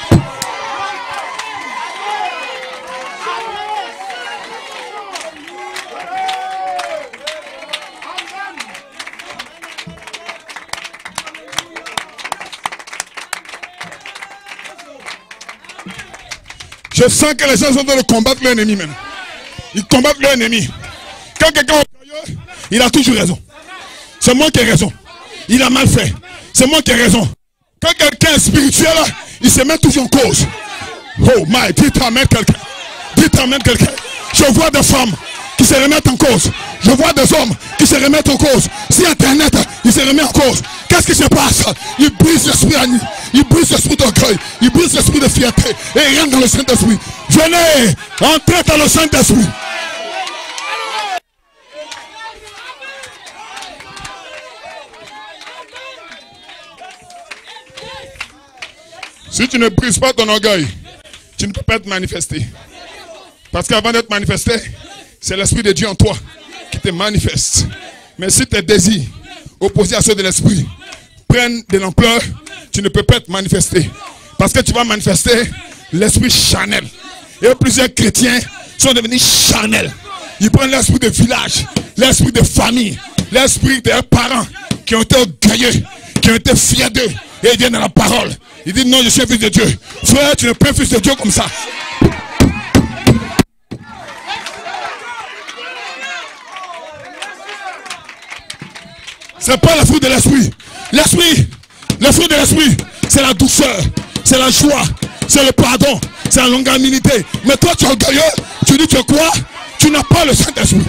Je sens que les gens sont en train de combattre leur ennemi même. Ils combattent leur ennemi. Quand quelqu'un est orgueilleux, il a toujours raison. C'est moi qui ai raison. Il a mal fait. C'est moi qui ai raison. Quand quelqu'un est spirituel, il se met toujours en cause. Oh my, dis t'amène quelqu'un. Dis t'amène quelqu'un. Je vois des femmes qui se remettent en cause. Je vois des hommes qui se remettent en cause. Si Internet, il se remet en cause. Qu'est-ce qui se passe? Il brise l'esprit à nu. Il brise l'esprit d'orgueil. Il brise l'esprit de fierté. Et il rentre dans le Saint-Esprit. Venez, entrez dans le Saint-Esprit. Si tu ne brises pas ton orgueil, tu ne peux pas te manifester. Parce qu'avant d'être manifesté, c'est l'Esprit de Dieu en toi qui te manifeste. Mais si tes désirs, opposés à ceux de l'Esprit, prennent de l'ampleur, tu ne peux pas te manifester. Parce que tu vas manifester l'Esprit charnel. Et plusieurs chrétiens sont devenus charnels. Ils prennent l'esprit de village, l'esprit de famille, l'esprit des parents qui ont été orgueilleux, qui ont été fiers d'eux. Et ils viennent à la parole. Ils disent non, je suis un fils de Dieu. Frère, tu n'es pas un fils de Dieu comme ça. C'est pas le fruit de l'esprit. Le fruit de l'esprit, c'est la douceur, c'est la joie, c'est le pardon, c'est la longanimité. Mais toi, tu es orgueilleux, tu dis tu es quoi? Tu n'as pas le Saint-Esprit.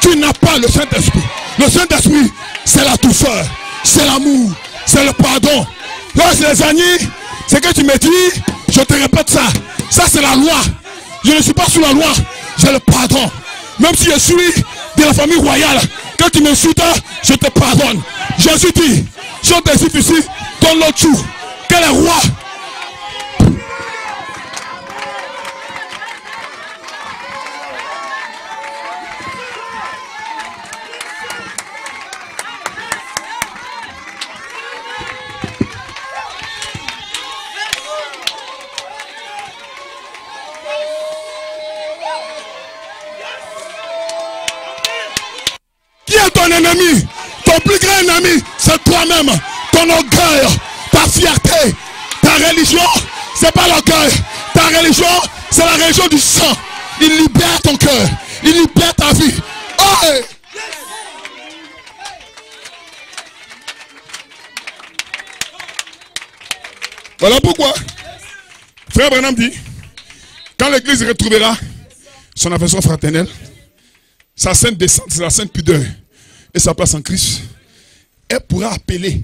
Tu n'as pas le Saint-Esprit. Le Saint-Esprit, c'est la douceur, c'est l'amour, c'est le pardon. Là, c'est les amis, c'est que tu me dis, je te répète ça. Ça, c'est la loi. Je ne suis pas sous la loi, j'ai le pardon. Même si je suis de la famille royale, quand tu m'insultes, je te pardonne. Jésus dit, si on t'insulte ici, donne l'autre jour. Quel est roi? Qui est ton ennemi? Ton plus grand ennemi, c'est toi-même. Ton orgueil, ta fierté, ta religion, c'est pas l'orgueil. Ta religion, c'est la religion du sang. Il libère ton cœur. Il libère ta vie. Oh! Voilà pourquoi Frère Branham dit, quand l'église retrouvera son affection fraternelle, sa sainte descente, c'est la sainte pudeur et sa place en Christ, elle pourra appeler.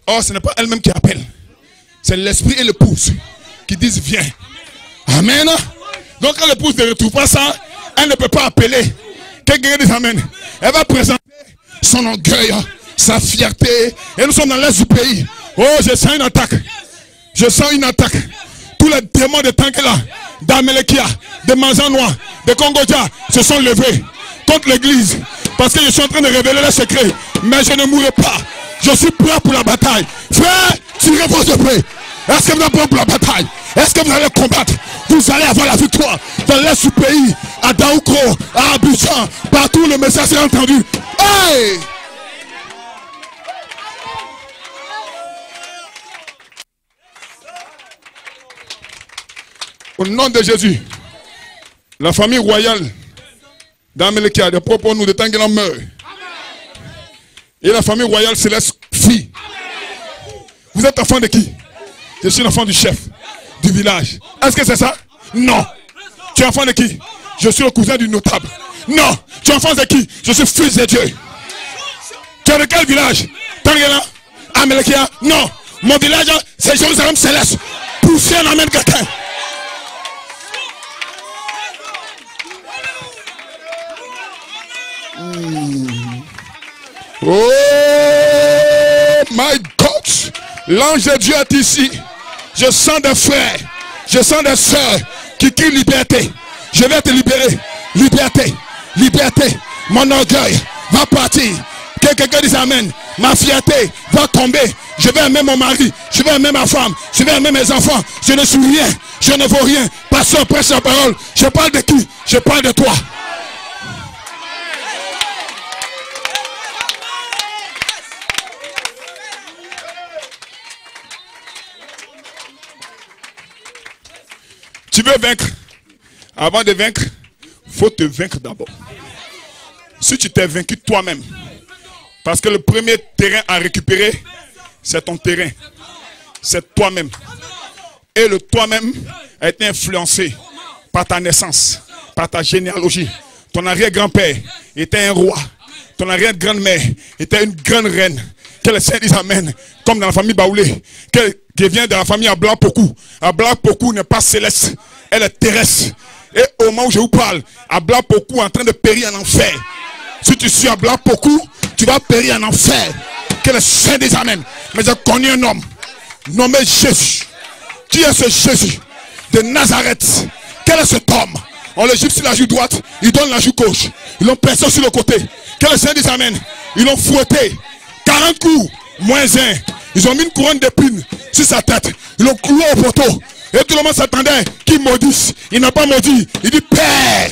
Or, ce n'est pas elle-même qui appelle. C'est l'esprit et l'épouse qui disent viens. Amen. Donc quand l'épouse ne retrouve pas ça, elle ne peut pas appeler. Quelqu'un dit amen. Elle va présenter son orgueil, sa fierté. Et nous sommes dans l'est du pays. Oh, je sens une attaque. Je sens une attaque. Tous les démons de Tankela, d'Amélékia, de Mazanois, de Kongoja se sont levés contre l'église. Parce que je suis en train de révéler les secrets. Mais je ne mourrai pas. Je suis prêt pour la bataille. Frère, tirez vos épées. Est-ce que vous êtes prêts pour la bataille? Est-ce que vous allez combattre? Vous allez avoir la victoire dans l'est du pays, à Daoukro, à Abidjan, partout le message est entendu. Hey! Au nom de Jésus, la famille royale d'Amélékia, de Proponou, de Tankela meurt. Et la famille royale se laisse fille. Vous êtes enfant de qui? Je suis l'enfant du chef du village. Est-ce que c'est ça? Non. Tu es enfant de qui? Je suis le cousin du notable. Non. Tu es enfant de qui? Je suis fils de Dieu. Tu es de quel village? Tankela? Amélékia? Non. Mon village, c'est Jérusalem céleste. Poussez en amène quelqu'un. Oh my God, l'ange de Dieu est ici. Je sens des frères, je sens des sœurs qui crient liberté. Je vais te libérer. Liberté, liberté, Mon orgueil va partir. Que quelqu'un dise amen. Ma fierté va tomber. Je vais aimer mon mari. Je vais aimer ma femme. Je vais aimer mes enfants. Je ne suis rien. Je ne vaux rien. Pasteur, prêche la parole. Je parle de qui? Je parle de toi. Tu veux vaincre? Avant de vaincre, il faut te vaincre d'abord. Si tu t'es vaincu toi-même, parce que le premier terrain à récupérer, c'est ton terrain. C'est toi-même. Et le toi-même a été influencé par ta naissance, par ta généalogie. Ton arrière-grand-père était un roi. Ton arrière-grand-mère était une grande reine. Que le Seigneur dise amen. Comme dans la famille Baoulé, qui vient de la famille Ablapoku. Ablapoku n'est pas céleste, elle est terrestre. Et au moment où je vous parle, Ablapoku est en train de périr en enfer. Si tu suis Ablapoku, tu vas périr en enfer. Que le Seigneur dise amen. Mais j'ai connu un homme nommé Jésus. Qui est ce Jésus de Nazareth? Quel est cet homme? On le gifle sur la joue droite, il donne la joue gauche. Ils l'ont percé sur le côté. Que le Seigneur dise amen. Ils l'ont fouetté. 40 coups, moins 1. Ils ont mis une couronne d'épines sur sa tête. Ils l'ont cloué au poteau. Et tout le monde s'attendait qu'il maudisse. Il n'a pas maudit. Il dit Père,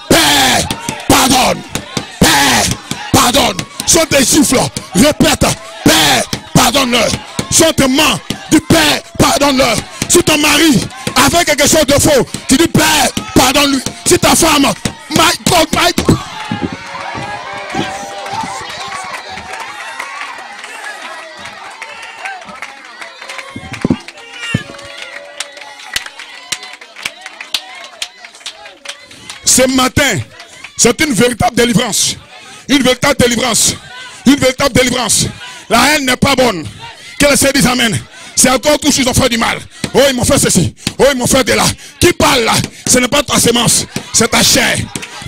Père, pardonne. Père, pardonne. Sont tes gifles, répète. Père, pardonne-leur. Sont tes mains, dis Père, pardonne-leur. Si ton mari a fait quelque chose de faux, tu dis Père, pardonne-lui. Si ta femme, my God, my God. Ce matin, c'est une véritable délivrance. Une véritable délivrance. Une véritable délivrance. La haine n'est pas bonne. Que le Seigneur dise amen. C'est à toi tous ils ont fait du mal. Oh, ils m'ont fait ceci. Oh, ils m'ont fait de là. Qui parle là? Ce n'est pas ta sémence. C'est ta chair.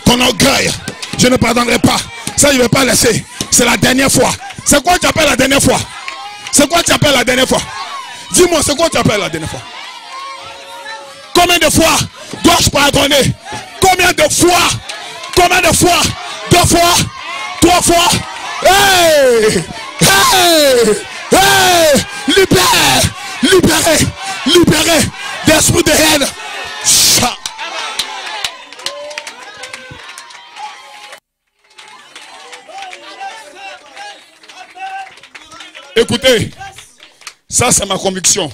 Ton orgueil. Je ne pardonnerai pas. Ça, je ne vais pas laisser. C'est la dernière fois. C'est quoi tu appelles la dernière fois? C'est quoi tu appelles la dernière fois? Dis-moi, c'est quoi tu appelles la dernière fois? Combien de fois dois-je pardonner? Combien de fois? Combien de fois? 2 fois? 3 fois? Hey! Hey! Hey! Libère! Libérez! Libérez d'esprit de haine! Ça. Écoutez, ça c'est ma conviction.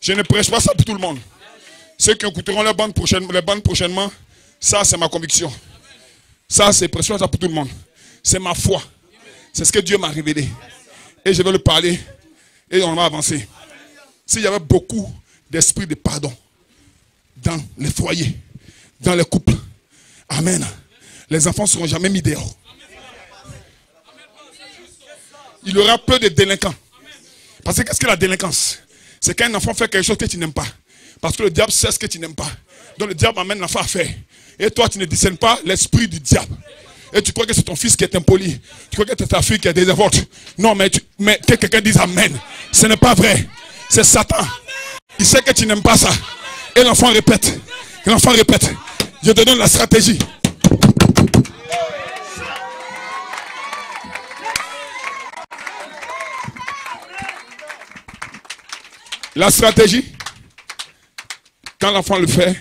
Je ne prêche pas ça pour tout le monde. Ceux qui écouteront les bandes prochainement, ça c'est ma conviction. Ça c'est prêche ça pour tout le monde. C'est ma foi. C'est ce que Dieu m'a révélé. Et je vais le parler et on va avancer. S'il y avait beaucoup d'esprit de pardon dans les foyers, dans les couples, amen, les enfants ne seront jamais mis dehors. Il y aura peu de délinquants. Parce que qu'est-ce que la délinquance? C'est quand un enfant fait quelque chose que tu n'aimes pas. Parce que le diable sait ce que tu n'aimes pas. Donc le diable amène l'enfant à faire. Et toi tu ne discernes pas l'esprit du diable. Et tu crois que c'est ton fils qui est impoli. Tu crois que c'est ta fille qui est désévolte. Non, mais que quelqu'un dise amen. Ce n'est pas vrai. C'est Satan. Il sait que tu n'aimes pas ça. Et l'enfant répète. Et l'enfant répète. Je te donne la stratégie. La stratégie, quand l'enfant le fait,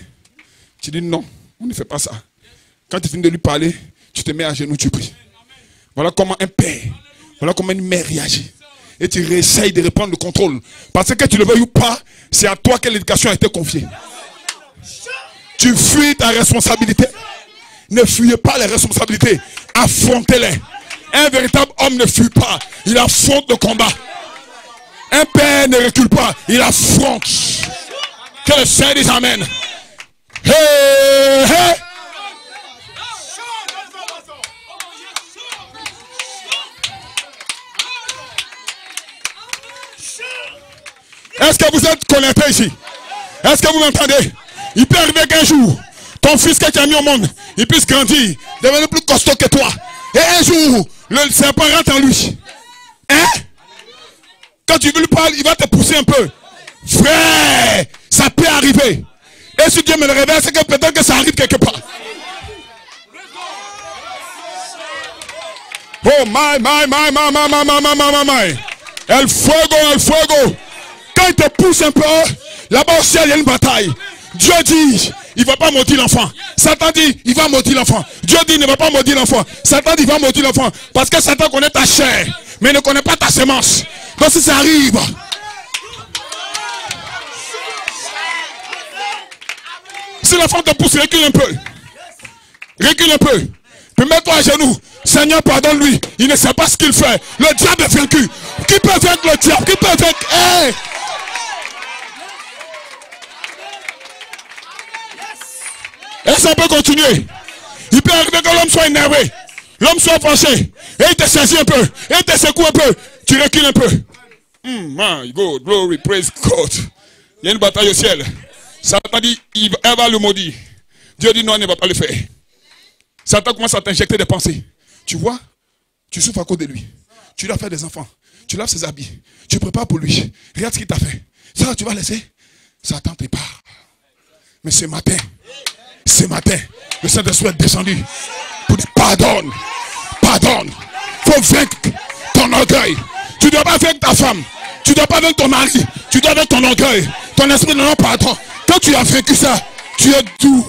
tu dis non, on ne fait pas ça. Quand tu finis de lui parler, tu te mets à genoux, tu pries. Voilà comment un père, voilà comment une mère réagit. Et tu réessayes de reprendre le contrôle. Parce que tu le veuilles ou pas, c'est à toi que l'éducation a été confiée. Tu fuis ta responsabilité. Ne fuyez pas les responsabilités. Affrontez-les. Un véritable homme ne fuit pas. Il affronte le combat. Un père ne recule pas. Il affronte. Que le Seigneur dise amen. Hey, hey. Est-ce que vous êtes connectés ici? Est-ce que vous m'entendez? Il peut arriver qu'un jour, ton fils que tu as mis au monde, il puisse grandir, devenir plus costaud que toi. Et un jour, le serpent rentre en lui. Hein? Quand tu veux lui parler, il va te pousser un peu. Frère, ça peut arriver. Et si Dieu me le révèle, c'est que peut-être que ça arrive quelque part. Oh my. El fuego. Quand il te pousse un peu, là-bas au ciel, il y a une bataille. Dieu dit, il ne va pas maudire l'enfant. Satan dit, il va maudire l'enfant. Dieu dit, il ne va pas maudire l'enfant. Satan dit, il va maudire l'enfant. Parce que Satan connaît ta chair, mais il ne connaît pas ta semence. Donc si ça arrive, si l'enfant te pousse, recule un peu. Puis mets-toi à genoux. Seigneur, pardonne-lui. Il ne sait pas ce qu'il fait. Le diable est vaincu. Qui peut vaincre le diable? Qui peut vaincre? Hey! Et ça peut continuer. Il peut arriver que l'homme soit énervé. L'homme soit fâché. Et il te saisit un peu. Et il te secoue un peu. Tu recules un peu. My God, glory, praise God. Il y a une bataille au ciel. Satan dit, elle va le maudire. Dieu dit non, elle ne va pas le faire. Satan commence à t'injecter des pensées. Tu vois, tu souffres à cause de lui. Tu dois faire des enfants. Tu laves ses habits. Tu prépares pour lui. Regarde ce qu'il t'a fait. Ça, tu vas laisser. Satan te part. Mais ce matin, le Saint-Esprit est descendu pour dire pardonne. Il faut vaincre ton orgueil. Tu ne dois pas vaincre ta femme. Tu ne dois pas vaincre ton mari. Tu dois vaincre ton orgueil. Ton esprit ne pardon. Quand tu as vaincu ça, tu es doux.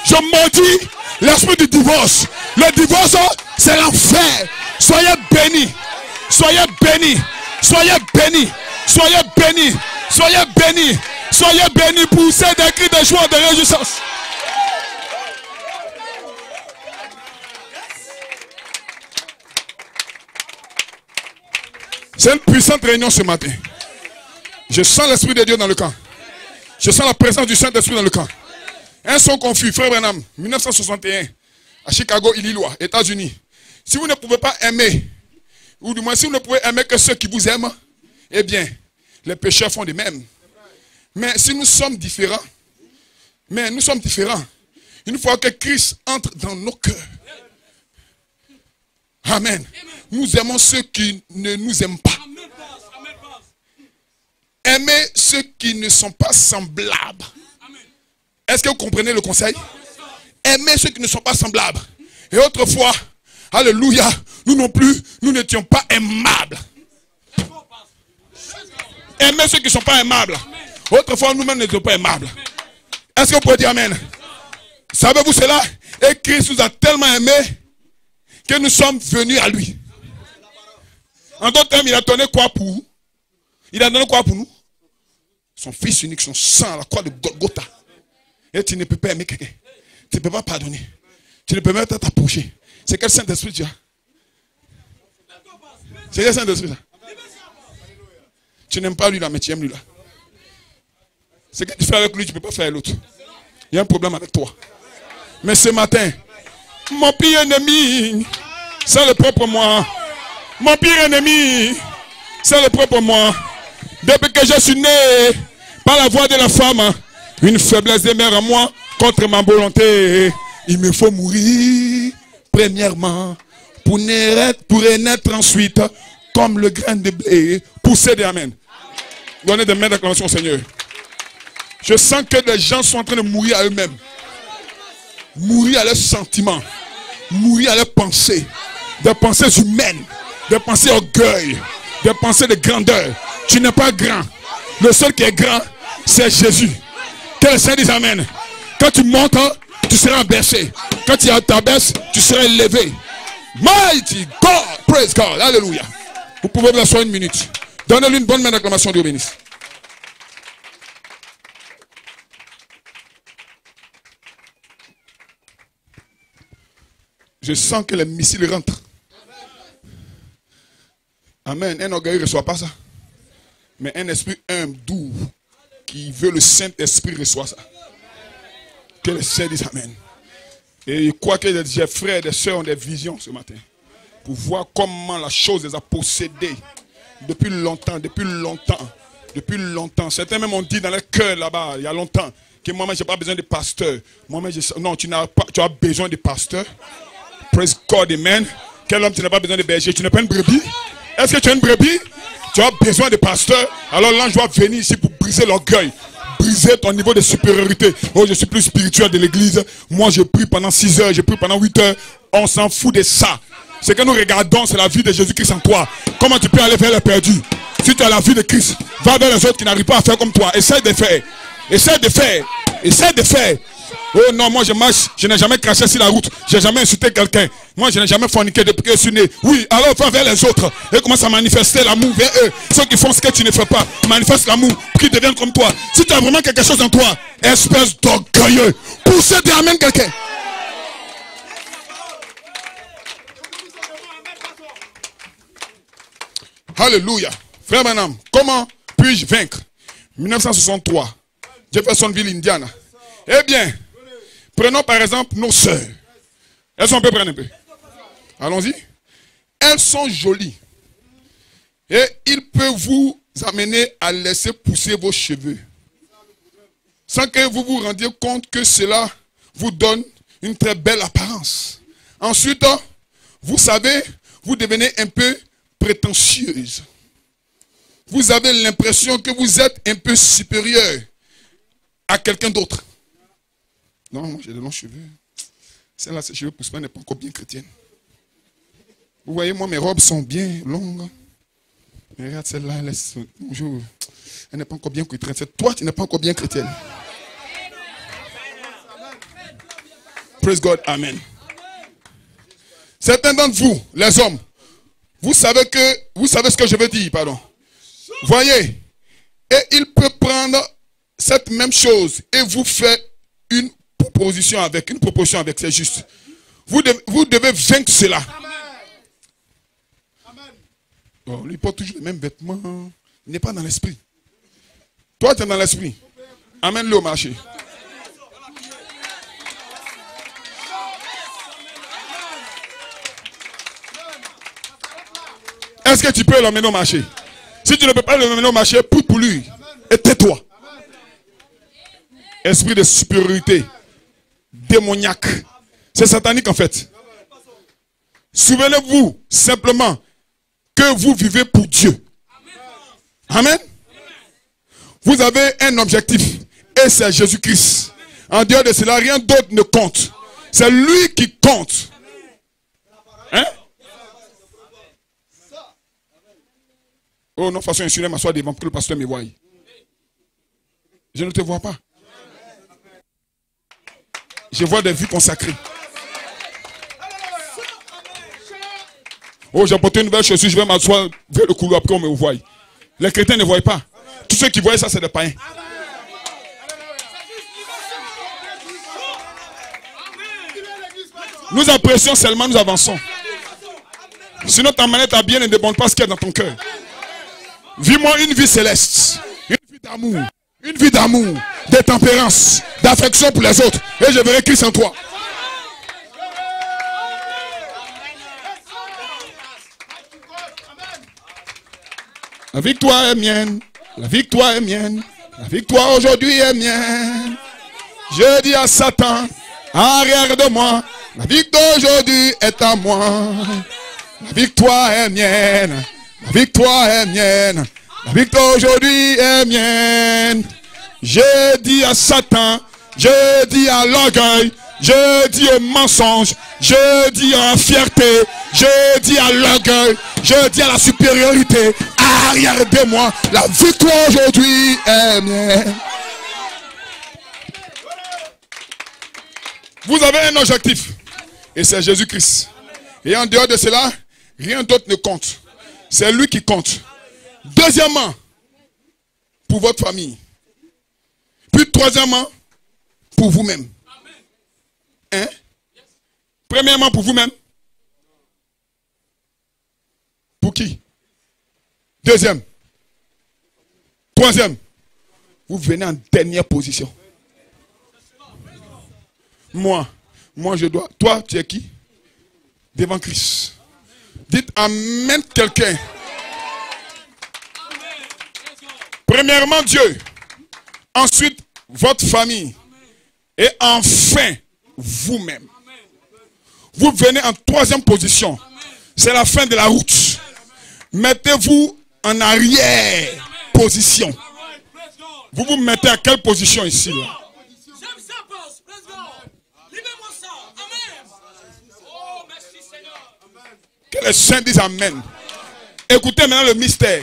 Je maudis l'esprit du divorce. Le divorce, c'est l'enfer. Soyez bénis poussez des cris de joie, de réjouissance. C'est une puissante réunion ce matin. Je sens l'Esprit de Dieu dans le camp. Je sens la présence du Saint-Esprit dans le camp. Un son confus, frère Branham, 1961, à Chicago, Illinois, États-Unis. Si vous ne pouvez pas aimer, ou du moins si vous ne pouvez aimer que ceux qui vous aiment, eh bien, les pécheurs font de même. Mais si nous sommes différents, une fois que Christ entre dans nos cœurs, amen, nous aimons ceux qui ne nous aiment pas. Aimez ceux qui ne sont pas semblables. Est-ce que vous comprenez le conseil? Aimez ceux qui ne sont pas semblables. Et autrefois, alléluia, nous non plus, nous n'étions pas aimables. Aimez ceux qui ne sont pas aimables. Autrefois, nous-mêmes n'étions pas aimables. Est-ce que vous pouvez dire amen? Savez-vous cela? Et Christ nous a tellement aimés que nous sommes venus à lui. En d'autres termes, il a donné quoi pour nous? Il a donné quoi pour nous? Son fils unique, son sang à la croix de Golgotha. Et tu ne peux pas aimer quelqu'un. Tu ne peux pas pardonner. Tu ne peux même pas t'approcher. C'est quel Saint-Esprit tu as? C'est quel Saint-Esprit ça? Tu n'aimes pas lui là, mais tu aimes lui là. Ce que tu fais avec lui, tu ne peux pas faire avec l'autre. Il y a un problème avec toi. Mais ce matin, mon pire ennemi, c'est le propre moi. Mon pire ennemi, c'est le propre moi. Depuis que je suis né, par la voix de la femme, une faiblesse demeure en moi contre ma volonté. Il me faut mourir premièrement pour naître ensuite comme le grain de blé poussé de amen. Donnez des mains d'acclamation au Seigneur. Je sens que les gens sont en train de mourir à eux-mêmes. Mourir à leurs sentiments. Mourir à leurs pensées. Des pensées humaines. Des pensées orgueil. Des pensées de grandeur. Tu n'es pas grand. Le seul qui est grand, c'est Jésus. Que le Seigneur dise amen. Quand tu montes, tu seras baissé. Quand tu t'abaisses, tu seras élevé. Mighty God. Praise God. Alléluia. Vous pouvez vous asseoir une minute. Donnez-lui une bonne main d'acclamation, Dieu bénisse. Je sens que les missiles rentrent. Amen. Un orgueil ne reçoit pas ça. Mais un esprit humble, doux, qui veut le Saint-Esprit reçoit ça. Que le Seigneur dise amen. Et je crois que les frères et les sœurs ont des visions ce matin. Pour voir comment la chose les a possédés. Depuis longtemps. Certains même ont dit dans leur cœur là-bas, il y a longtemps, que moi-même, je n'ai pas besoin de pasteur. Non, tu as besoin de pasteur. Praise God, amen. Quel homme, tu n'as pas besoin de berger? Tu n'es pas une brebis? Est-ce que tu es une brebis? Tu as besoin de pasteur. Alors l'ange va venir ici pour briser l'orgueil, briser ton niveau de supériorité. Oh, je suis plus spirituel de l'église. Moi, je prie pendant 6 heures, je prie pendant 8 heures. On s'en fout de ça. Ce que nous regardons, c'est la vie de Jésus-Christ en toi. Comment tu peux aller vers les perdus? Si tu as la vie de Christ, va vers les autres qui n'arrivent pas à faire comme toi. Essaye de faire. Essaye de faire. Essaye de faire. Oh non, moi je marche, je n'ai jamais craché sur la route. Je n'ai jamais insulté quelqu'un. Moi je n'ai jamais forniqué depuis que je suis né. Oui, alors va vers les autres et commence à manifester l'amour vers eux. Ceux qui font ce que tu ne fais pas, manifeste l'amour pour qu'ils deviennent comme toi. Si tu as vraiment quelque chose en toi, espèce d'orgueilleux, poussez des amènes quelqu'un. Alléluia. Frère Branham, comment puis-je vaincre? 1963, Jeffersonville, Indiana. Eh bien, prenons par exemple nos sœurs. Elles sont un peu, prendre un peu. Allons-y. Elles sont jolies. Et il peut vous amener à laisser pousser vos cheveux. Sans que vous vous rendiez compte que cela vous donne une très belle apparence. Ensuite, vous savez, vous devenez un peu prétentieuse. Vous avez l'impression que vous êtes un peu supérieur à quelqu'un d'autre. Non, moi j'ai de longs cheveux. Celle-là, ses cheveux poussent pas, elle n'est pas encore bien chrétienne. Vous voyez, moi mes robes sont bien longues. Mais regarde celle-là, elle n'est pas encore bien chrétienne. Toi, tu n'es pas encore bien chrétienne. Praise God, amen. Certains d'entre vous, les hommes, vous savez ce que je veux dire, pardon. Voyez, et il peut prendre cette même chose et vous faire une proposition avec, c'est juste. Vous devez vaincre cela. Bon, lui porte toujours les mêmes vêtements. Il n'est pas dans l'esprit. Toi, tu es dans l'esprit. Amène-le au marché. Est-ce que tu peux l'emmener au marché? Si tu ne peux pas l'emmener au marché, prie pour lui. Et tais-toi. Esprit de supériorité. Démoniaque. C'est satanique en fait. Souvenez-vous simplement que vous vivez pour Dieu. Amen. Vous avez un objectif. Et c'est Jésus-Christ. En dehors de cela, rien d'autre ne compte. C'est lui qui compte. Hein? Oh non, façon insulée, m'asseoir devant pour que le pasteur me voie. Je ne te vois pas. Je vois des vies consacrées. Oh, j'ai apporté une nouvelle chaussure, je vais m'asseoir vers le couloir après on me voie. Les chrétiens ne voient pas. Tous ceux qui voient ça, c'est des païens. Nous apprécions seulement, nous avançons. Sinon ta manette à bien ne déborde pas ce qu'il y a dans ton cœur. Vis-moi une vie céleste, une vie d'amour, de tempérance, d'affection pour les autres. Et je verrai Christ en toi. La victoire est mienne, la victoire est mienne, la victoire aujourd'hui est mienne. Je dis à Satan, arrière de moi, la victoire aujourd'hui est à moi. La victoire est mienne. La victoire est mienne. La victoire aujourd'hui est mienne. Je dis à Satan, je dis à l'orgueil, je dis au mensonge, je dis à la fierté, je dis à l'orgueil, je dis à la supériorité, arrière de moi, la victoire aujourd'hui est mienne. Vous avez un objectif, et c'est Jésus-Christ. Et en dehors de cela, rien d'autre ne compte. C'est lui qui compte. Deuxièmement, pour votre famille. Puis troisièmement, pour vous-même. Hein? Premièrement, pour vous-même. Pour qui? Deuxième. Troisième. Vous venez en dernière position. Moi je dois. Toi, tu es qui? Devant Christ. Dites amen quelqu'un. Premièrement Dieu. Ensuite votre famille. Et enfin vous-même. Vous venez en troisième position. C'est la fin de la route. Mettez-vous en arrière position. Vous vous mettez à quelle position ici là? Que les saints disent Amen. Écoutez maintenant le mystère.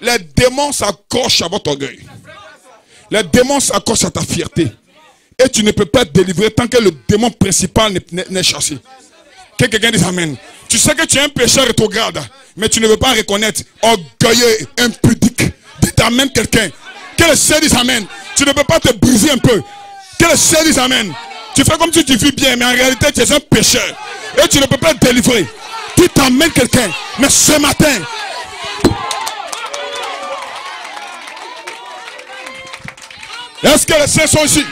Les démons s'accrochent à votre orgueil. Les démons s'accrochent à ta fierté. Et tu ne peux pas te délivrer tant que le démon principal n'est chassé. Que quelqu'un dise Amen. Tu sais que tu es un pécheur rétrograde, mais tu ne veux pas reconnaître. Orgueilleux, impudique. Dites Amen quelqu'un. Que le ciel dise Amen. Tu ne peux pas te briser un peu. Que le ciel dise Amen. Tu fais comme si tu vis bien, mais en réalité tu es un pécheur. Et tu ne peux pas te délivrer. Dites Amen quelqu'un. Mais ce matin, est-ce que les saints sont ici?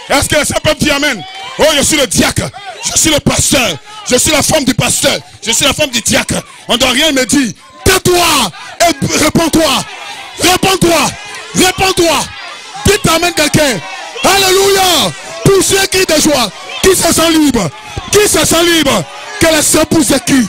Est-ce que les saints peuvent dire Amen? Oh, je suis le diacre. Je suis le pasteur. Je suis la femme du pasteur. Je suis la femme du diacre. On ne doit rien me dire. Tais-toi et réponds-toi. Réponds-toi. Réponds-toi. Dites Amen quelqu'un. Alléluia. Pour ceux qui de joie, qui se sent libre. Qui se sent libre. Que les saints poussent des cris.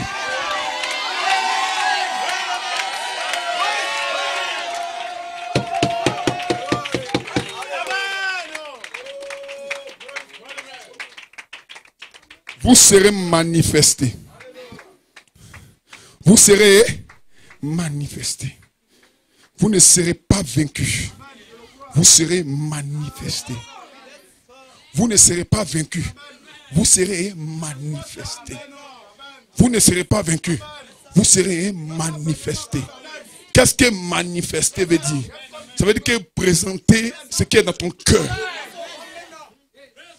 Vous serez manifestés. Vous serez manifestés. Vous ne serez pas vaincus. Vous serez manifestés. Vous ne serez pas vaincus. Vous serez manifestés. Vous ne serez pas vaincus. Vous serez manifestés. Qu'est-ce que manifester veut dire? Ça veut dire que présenter ce qui est dans ton cœur.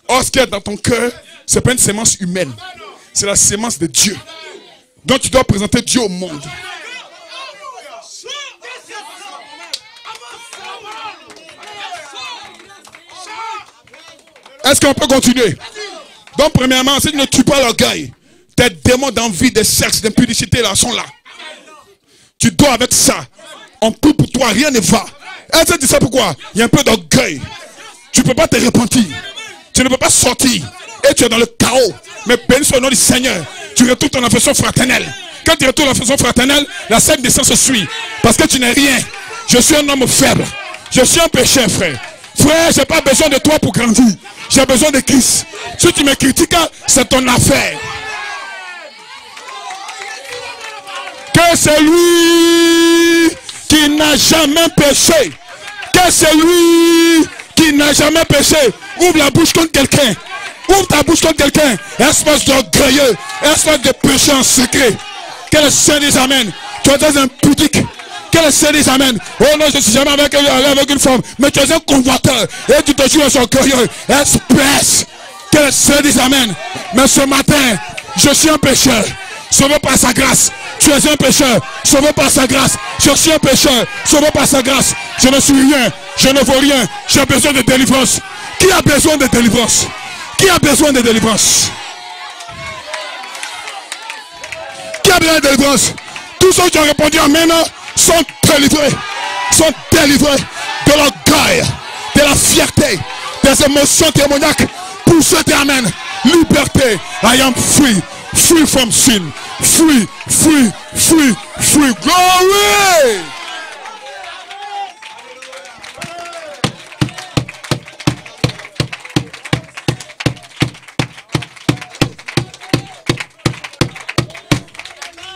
Or, ce qui est dans ton cœur, ce n'est pas une sémence humaine. C'est la sémence de Dieu. Donc tu dois présenter Dieu au monde. Est-ce qu'on peut continuer? Donc premièrement, si tu ne tues pas l'orgueil, tes démons d'envie, de sexe, d'impudicité là sont là. Tu dois avec ça. On prie pour toi, rien ne va. Est-ce que tu sais pourquoi? Il y a un peu d'orgueil. Tu ne peux pas te repentir. Tu ne peux pas sortir. Et tu es dans le chaos. Mais béni soit le nom du Seigneur. Tu retournes ton affection fraternelle. Quand tu retournes l'affection fraternelle, la sainte naissance se suit. Parce que tu n'es rien. Je suis un homme faible. Je suis un pécheur, frère. Frère, je n'ai pas besoin de toi pour grandir. J'ai besoin de Christ. Si tu me critiques, c'est ton affaire. Que celui qui n'a jamais péché, que celui qui n'a jamais péché, ouvre la bouche contre quelqu'un. Ouvre ta bouche contre quelqu'un. Espèce d'orgueilleux, espèce de péché en secret. Que le Seigneur dise Amen. Tu es un pudique. Que le Seigneur dise Amen. Oh non, je ne suis jamais avec une femme. Mais tu es un convoiteur. Et tu te joues à son orgueilleux. Espèce. Que le Seigneur dise Amen. Mais ce matin, je suis un pécheur. Sauvé par sa grâce. Tu es un pécheur. Sauvé par sa grâce. Je suis un pécheur. Sauvé par sa grâce. Je ne suis rien. Je ne vaux rien. J'ai besoin de délivrance. Qui a besoin de délivrance? Qui a besoin de délivrance? Qui a besoin de délivrance? Tous ceux qui ont répondu Amen sont délivrés. Sont délivrés de l'orgueil, de la fierté, des émotions démoniaques. Pour ceux qui Amen. Liberté. I am free. Free from sin. Free, free, free, free. Glory!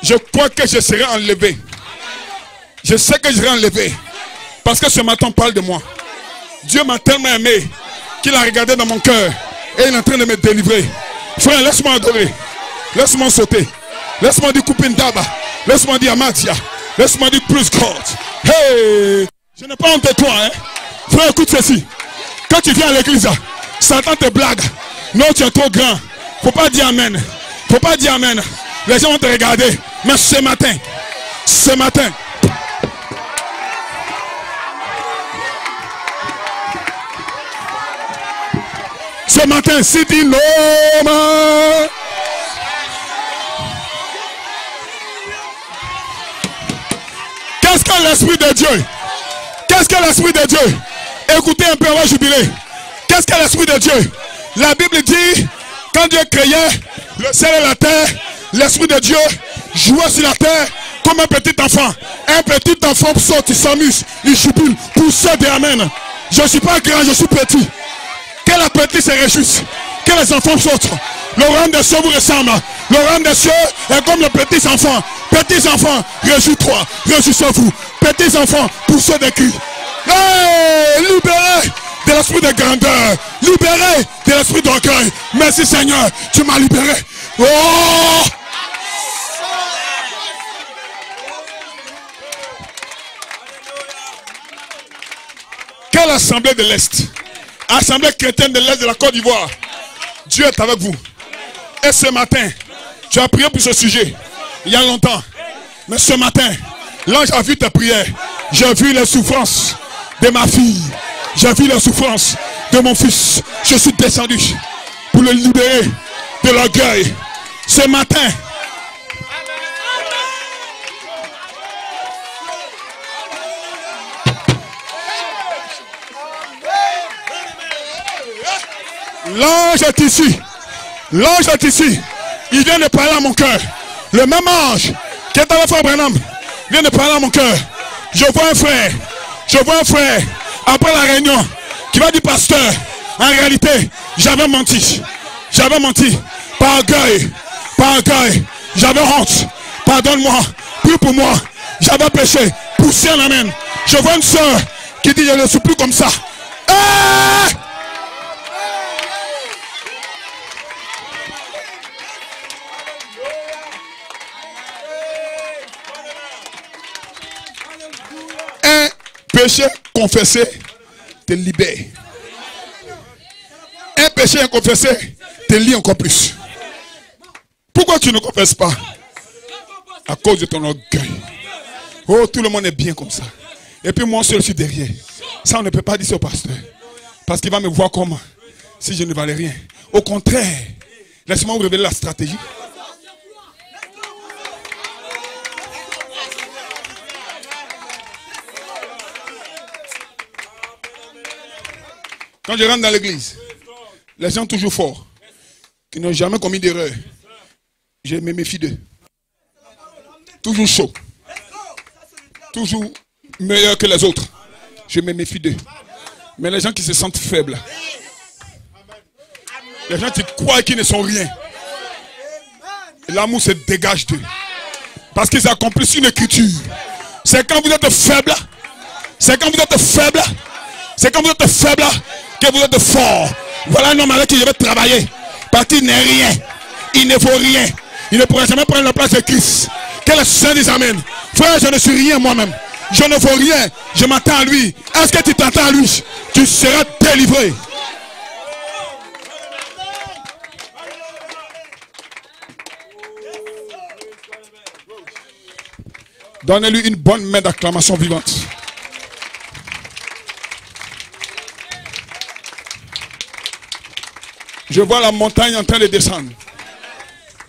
Je crois que je serai enlevé. Je sais que je serai enlevé. Parce que ce matin on parle de moi. Dieu m'a tellement aimé qu'il a regardé dans mon cœur. Et il est en train de me délivrer. Frère, laisse-moi adorer. Laisse-moi sauter. Laisse-moi dire couper une daba. Laisse-moi dire Amatia. Laisse-moi dire plus God. Hey! Je n'ai pas honte de toi, hein. Frère, écoute ceci. Quand tu viens à l'église, Satan te blague. Non, tu es trop grand. Faut pas dire Amen. Faut pas dire Amen. Les gens vont te regarder. Mais ce matin, ce matin, si tu nommes, qu'est-ce que l'Esprit de Dieu? Qu'est-ce que l'Esprit de Dieu? Écoutez un peu, on va jubiler. Qu'est-ce que l'Esprit de Dieu? La Bible dit, quand Dieu créait le ciel et la terre, l'Esprit de Dieu jouait sur la terre Comme un petit enfant. Un petit enfant saute, il s'amuse, il jubile. Pour ceux des Amen. Je ne suis pas grand, je suis petit. Que les petits se réjouissent. Que les enfants sautent. Le royaume des cieux vous ressemble. Le royaume des cieux est comme les petits enfants. Petits enfants, réjouis-toi. Réjouissez-vous. Petits enfants, poussez des cris. Hey, libérez de l'esprit de grandeur. Libérez de l'esprit d'orgueil. Merci Seigneur, tu m'as libéré. Oh! Quelle assemblée de l'Est? Assemblée chrétienne de l'Est de la Côte d'Ivoire. Dieu est avec vous. Et ce matin, tu as prié pour ce sujet. Il y a longtemps. Mais ce matin, l'ange a vu tes prières. J'ai vu les souffrances de ma fille. J'ai vu les souffrances de mon fils. Je suis descendu pour le libérer de l'orgueil. Ce matin, l'ange est ici. L'ange est ici. Il vient de parler à mon cœur. Le même ange qui est avec frère Branham vient de parler à mon cœur. Je vois un frère. Je vois un frère. Après la réunion, qui va dire pasteur, en réalité, j'avais menti. J'avais menti. Par orgueil. Par orgueil. J'avais honte. Pardonne-moi. Prie pour moi. J'avais péché. Poussé en amen. Je vois une soeur qui dit je ne suis plus comme ça. Hey! Un péché confessé te libère. Un péché inconfessé te lie encore plus. Pourquoi tu ne confesses pas? À cause de ton orgueil. Oh, tout le monde est bien comme ça. Et puis moi seul je suis derrière. Ça on ne peut pas dire ça au pasteur. Parce qu'il va me voir comme si je ne valais rien. Au contraire, laisse-moi vous révéler la stratégie. Quand je rentre dans l'église, les gens toujours forts, qui n'ont jamais commis d'erreur, je me méfie d'eux. Toujours chaud. Toujours meilleur que les autres. Je me méfie d'eux. Mais les gens qui se sentent faibles, les gens qui croient qu'ils ne sont rien, l'amour se dégage d'eux. Parce qu'ils accomplissent une écriture. C'est quand vous êtes faible, c'est quand vous êtes faible, c'est quand vous êtes faible que vous êtes fort. Voilà un homme avec qui je vais travailler. Parce qu'il n'est rien. Il ne vaut rien. Il ne pourra jamais prendre la place de Christ. Que les saints disent amen. Frère, je ne suis rien moi-même. Je ne vaux rien. Je m'attends à lui. Est-ce que tu t'attends à lui? Tu seras délivré. Donnez-lui une bonne main d'acclamation vivante. Je vois la montagne en train de descendre.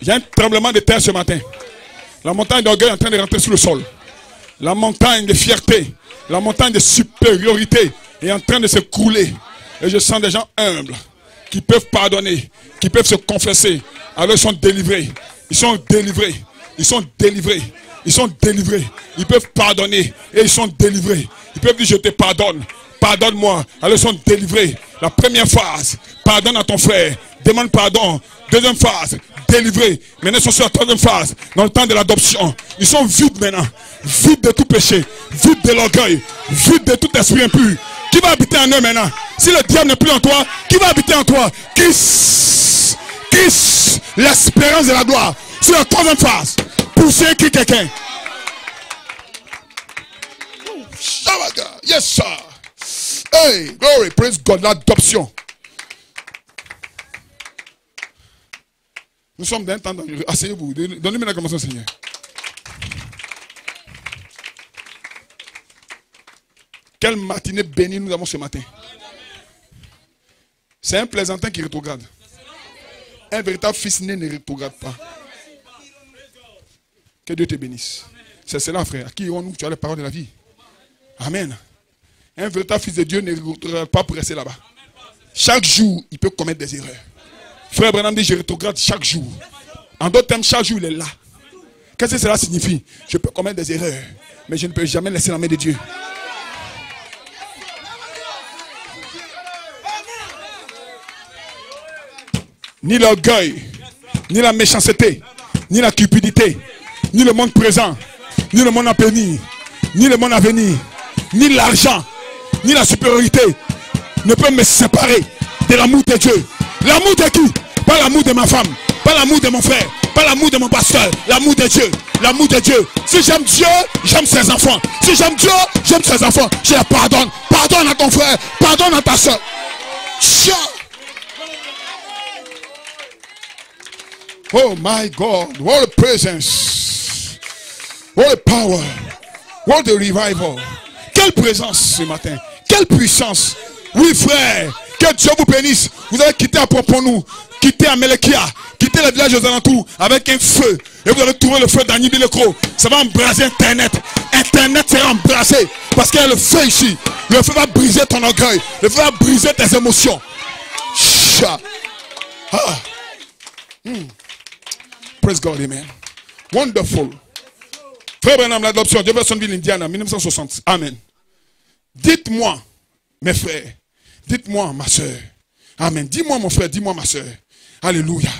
Il y a un tremblement de terre ce matin. La montagne d'orgueil est en train de rentrer sur le sol. La montagne de fierté, la montagne de supériorité est en train de se couler. Et je sens des gens humbles qui peuvent pardonner, qui peuvent se confesser. Alors ils sont délivrés. Ils sont délivrés. Ils sont délivrés. Ils sont délivrés. Ils peuvent pardonner et ils sont délivrés. Ils peuvent dire je te pardonne. Pardonne-moi. Alors ils sont délivrés. La première phase, pardonne à ton frère. Demande pardon. Deuxième phase, délivré. Maintenant ils sont sur la troisième phase, dans le temps de l'adoption. Ils sont vides maintenant. Vides de tout péché. Vides de l'orgueil. Vides de tout esprit impur. Qui va habiter en eux maintenant? Si le diable n'est plus en toi, qui va habiter en toi? Kiss l'espérance de la gloire. Sur la troisième phase. Poussez qui quelqu'un. Yes sir. Hey, glory, praise God, l'adoption. Nous sommes d'un temps dangereux. Asseyez-vous, donnez-moi la commence, Seigneur. Quelle matinée bénie nous avons ce matin. C'est un plaisantin qui rétrograde. Un véritable fils né ne rétrograde pas. Que Dieu te bénisse. C'est cela, frère. À qui irons-nous? Tu as les paroles de la vie. Amen. Un véritable fils de Dieu ne rétrograde pas pour rester là-bas. Chaque jour, il peut commettre des erreurs. Frère Branham dit, je rétrograde chaque jour. En d'autres termes, chaque jour, il est là. Qu'est-ce que cela signifie? Je peux commettre des erreurs, mais je ne peux jamais laisser la main de Dieu. Ni l'orgueil, ni la méchanceté, ni la cupidité, ni le monde présent, ni le monde à venir, ni le monde à venir, ni l'argent, ni la supériorité ne peut me séparer de l'amour de Dieu. L'amour de qui? Pas l'amour de ma femme, pas l'amour de mon frère, pas l'amour de mon pasteur, l'amour de Dieu. L'amour de Dieu. Si j'aime Dieu, j'aime ses enfants. Si j'aime Dieu, j'aime ses enfants. Je les pardonne. Pardonne à ton frère, pardonne à ta soeur. Oh my God, what a presence, what a power, what a revival. Quelle présence ce matin, quelle puissance. Oui frère, que Dieu vous bénisse. Vous avez quitté à propos nous, quitté Amélékia, quitté le village aux alentours avec un feu. Et vous allez trouver le feu d'Anibilecro. Ça va embraser Internet. Internet sera embrasé parce qu'il y a le feu ici. Le feu va briser ton orgueil. Le feu va briser tes émotions. Praise God, amen. Wonderful. Frère Branham, l'adoption de Jeffersonville, Indiana, 1960. Amen. Dites-moi, mes frères, dites-moi, ma soeur. Amen. Dis-moi, mon frère, dis-moi, ma soeur. Alléluia.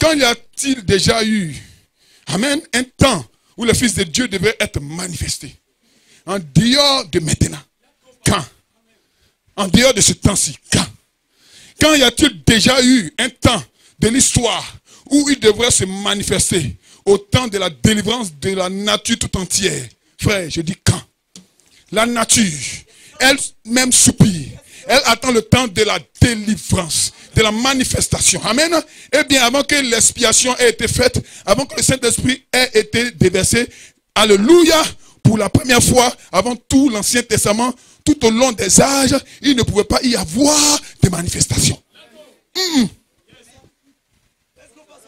Quand y a-t-il déjà eu, amen, un temps où le Fils de Dieu devait être manifesté? En dehors de maintenant. Quand? En dehors de ce temps-ci. Quand? Quand y a-t-il déjà eu un temps de l'histoire où il devrait se manifester au temps de la délivrance de la nature tout entière? Frère, je dis quand? La nature, elle-même soupire. Elle attend le temps de la délivrance, de la manifestation. Amen. Eh bien, avant que l'expiation ait été faite, avant que le Saint-Esprit ait été déversé, alléluia, pour la première fois, avant tout l'Ancien Testament, tout au long des âges, il ne pouvait pas y avoir de manifestation.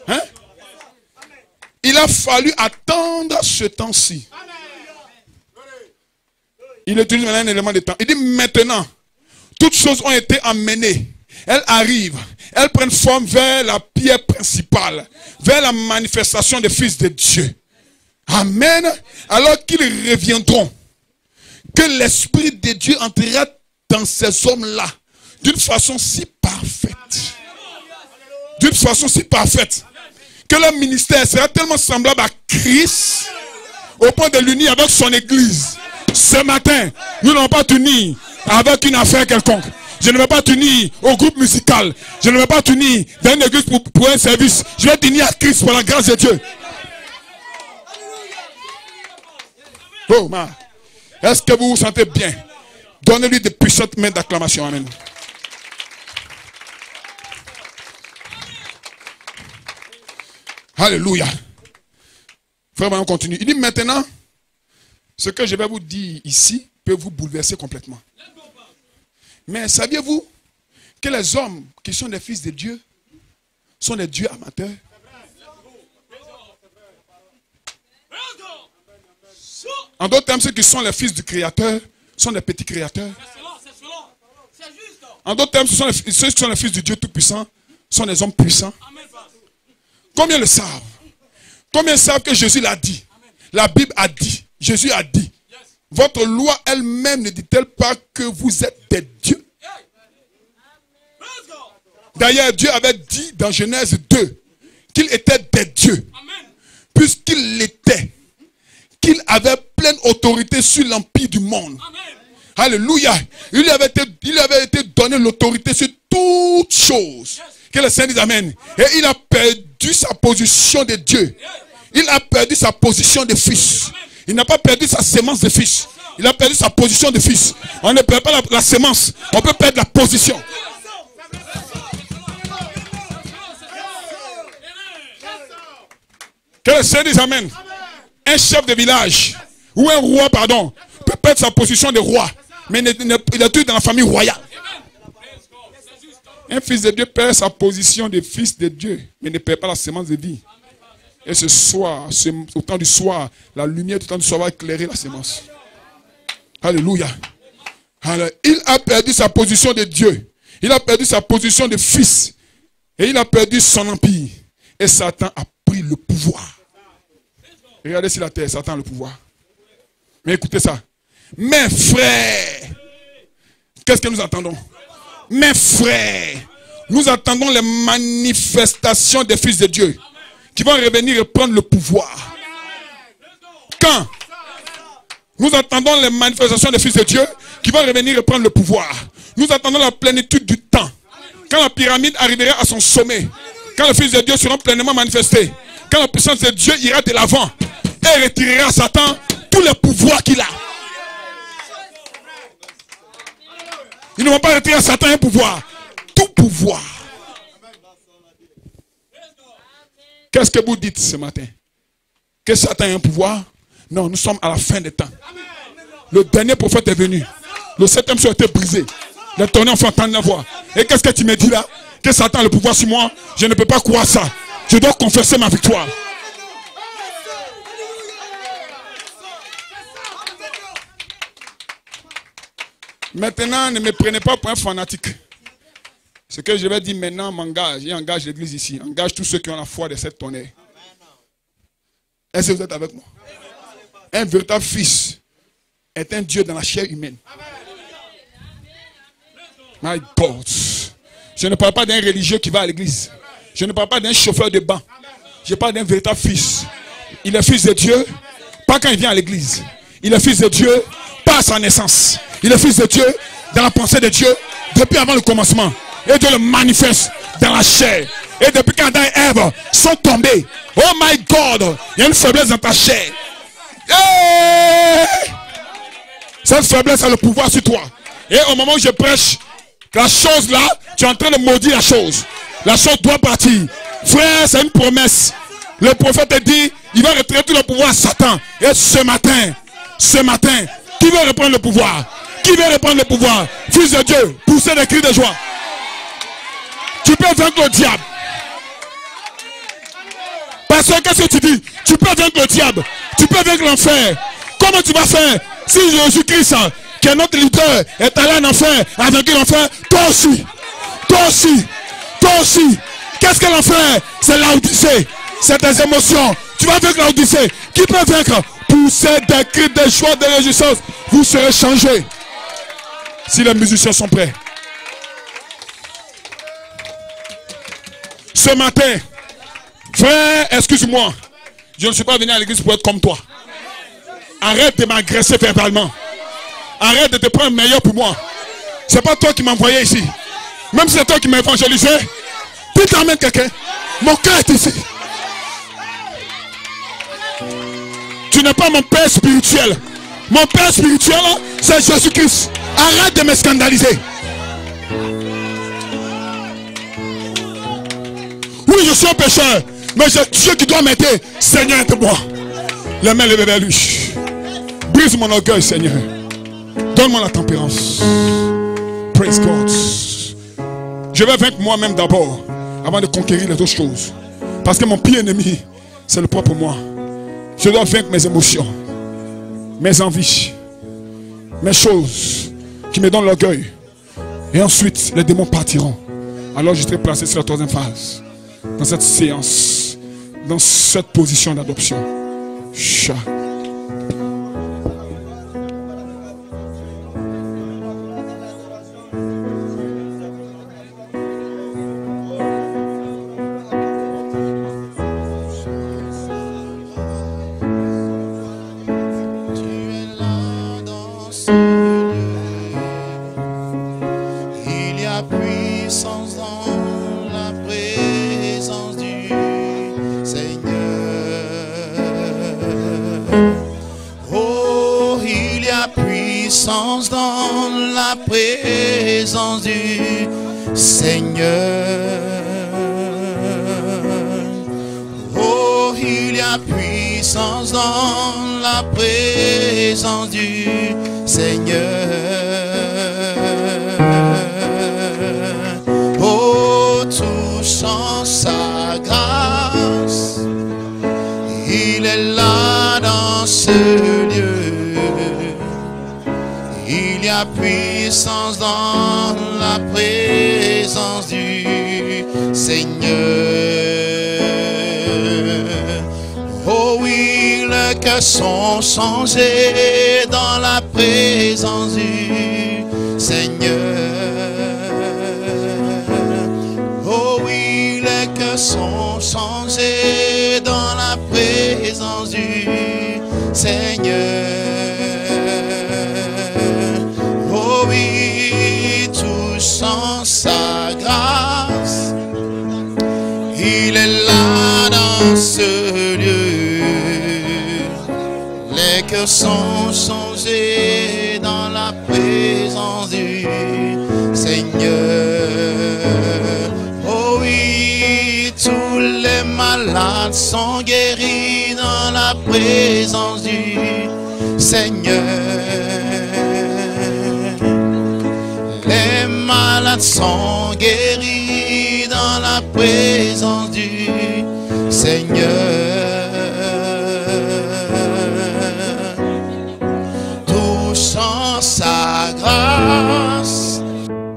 Hein? Il a fallu attendre ce temps-ci. Il utilise maintenant un élément de temps. Il dit maintenant, toutes choses ont été amenées. Elles arrivent. Elles prennent forme vers la pierre principale. Vers la manifestation des fils de Dieu. Amen. Alors qu'ils reviendront. Que l'Esprit de Dieu entrera dans ces hommes-là. D'une façon si parfaite. D'une façon si parfaite. Que leur ministère sera tellement semblable à Christ. Au point de l'unir avec son église. Ce matin, nous n'allons pas t'unir avec une affaire quelconque. Je ne vais pas t'unir au groupe musical. Je ne vais pas t'unir dans une église pour un service. Je vais t'unir à Christ pour la grâce de Dieu. Oh, est-ce que vous vous sentez bien? Donnez-lui de puissantes mains d'acclamation. Amen. Alléluia. Frère, on continue. Il dit maintenant, ce que je vais vous dire ici peut vous bouleverser complètement. Mais saviez-vous que les hommes qui sont des fils de Dieu sont des dieux amateurs? En d'autres termes, ceux qui sont les fils du Créateur sont des petits créateurs. En d'autres termes, ceux qui sont les fils du Dieu Tout-Puissant sont des hommes puissants. Combien le savent? Combien savent que Jésus l'a dit? La Bible a dit. Jésus a dit. Votre loi elle-même ne dit-elle pas que vous êtes des dieux? D'ailleurs, Dieu avait dit dans Genèse 2 qu'il était des dieux. Puisqu'il l'était. Qu'il avait pleine autorité sur l'empire du monde. Alléluia. Il lui avait été donné l'autorité sur toutes choses. Que le Seigneur dise Amen. Et il a perdu sa position de Dieu. Il a perdu sa position de fils. Il n'a pas perdu sa sémence de fils. Il a perdu sa position de fils. On ne perd pas la sémence. On peut perdre la position. Que le Seigneur dise Amen. Un chef de village, ou un roi, pardon, peut perdre sa position de roi. Mais il est toujours dans la famille royale. Un fils de Dieu perd sa position de fils de Dieu, mais ne perd pas la sémence de vie. Et ce soir, au temps du soir, la lumière du temps du soir va éclairer la sémence. Alléluia. Alors, il a perdu sa position de Dieu. Il a perdu sa position de fils. Et il a perdu son empire. Et Satan a pris le pouvoir. Regardez sur la terre, Satan a le pouvoir. Mais écoutez ça. Mes frères, qu'est-ce que nous attendons? Mes frères, nous attendons les manifestations des fils de Dieu qui vont revenir et prendre le pouvoir. Quand? Nous attendons les manifestations des fils de Dieu qui vont revenir et prendre le pouvoir. Nous attendons la plénitude du temps. Quand la pyramide arrivera à son sommet, quand les fils de Dieu seront pleinement manifestés, quand la puissance de Dieu ira de l'avant et retirera à Satan tous les pouvoirs qu'il a. Ils ne vont pas retirer à Satan un pouvoir. Tout pouvoir. Qu'est-ce que vous dites ce matin? Que Satan a un pouvoir? Non, nous sommes à la fin des temps. Le dernier prophète est venu. Le 7e ciel a été brisé. Les tonnerres font entendre la voix. Et qu'est-ce que tu me dis là? Que Satan a le pouvoir sur moi? Je ne peux pas croire ça. Je dois confesser ma victoire. Maintenant, ne me prenez pas pour un fanatique. Ce que je vais dire maintenant m'engage. Et engage l'église ici. Engage tous ceux qui ont la foi de cette tonnerre. Est-ce que vous êtes avec moi? Un véritable fils est un Dieu dans la chair humaine. My God. Je ne parle pas d'un religieux qui va à l'église. Je ne parle pas d'un chauffeur de banc. Je parle d'un véritable fils. Il est fils de Dieu, pas quand il vient à l'église. Il est fils de Dieu, pas à sa naissance. Il est fils de Dieu dans la pensée de Dieu depuis avant le commencement. Et Dieu le manifeste dans la chair. Et depuis qu'Adam et Ève sont tombés, oh my God, il y a une faiblesse dans ta chair. Hey! Cette faiblesse a le pouvoir sur toi. Et au moment où je prêche, la chose là, tu es en train de maudire la chose. La chose doit partir. Frère, c'est une promesse. Le prophète a dit, il va retirer tout le pouvoir à Satan. Et ce matin, qui veut reprendre le pouvoir? Qui veut reprendre le pouvoir? Fils de Dieu, poussez des cris de joie. Tu peux vaincre le diable. Parce que qu'est-ce que tu dis? Tu peux vaincre le diable. Tu peux vaincre l'enfer. Comment tu vas faire? Si Jésus-Christ, qui est notre leader, est allé en enfer, a vaincu l'enfer, toi aussi. Toi aussi. Toi aussi. Qu'est-ce que l'enfer? C'est l'Odyssée. C'est tes émotions. Tu vas vaincre l'Odyssée. Qui peut vaincre? Poussez des cris de joie, de réjouissance. Vous serez changés. Si les musiciens sont prêts. Ce matin, frère, excuse-moi. Je ne suis pas venu à l'église pour être comme toi. Arrête de m'agresser verbalement. Arrête de te prendre meilleur pour moi. C'est pas toi qui m'as envoyé ici. Même si c'est toi qui m'as évangélisé, tu t'emmènes quelqu'un. Mon cœur est ici. Tu n'es pas mon père spirituel. Mon père spirituel, c'est Jésus-Christ. Arrête de me scandaliser. Oui, je suis un pécheur. Mais c'est Dieu qui doit m'aider. Seigneur, aide-moi. Les mains levées vers lui. Brise mon orgueil, Seigneur. Donne-moi la tempérance. Praise God. Je vais vaincre moi-même d'abord, avant de conquérir les autres choses. Parce que mon pire ennemi, c'est le propre moi. Je dois vaincre mes émotions, mes envies, mes choses qui me donnent l'orgueil. Et ensuite, les démons partiront. Alors je serai placé sur la troisième phase. Dans cette séance, dans cette position d'adoption. Chat. Dans la présence du Seigneur. Oh, il y a puissance dans la présence du Seigneur. Oh, touchant sa grâce, il est là dans ce lieu. Il y a puissance dans la présence du Seigneur. Oh oui, le cœur sont changés dans la présence du Seigneur. Oh oui, les cœurs sont changés dans la présence du Seigneur. Oh oui, touchant sa grâce, il est là dans ce lieu. Les cœurs sont changés dans la présence du Seigneur. Oh oui, tous les malades sont guéris dans la présence du Seigneur. Les malades sont guéris dans la présence du Seigneur. Touchant sa grâce,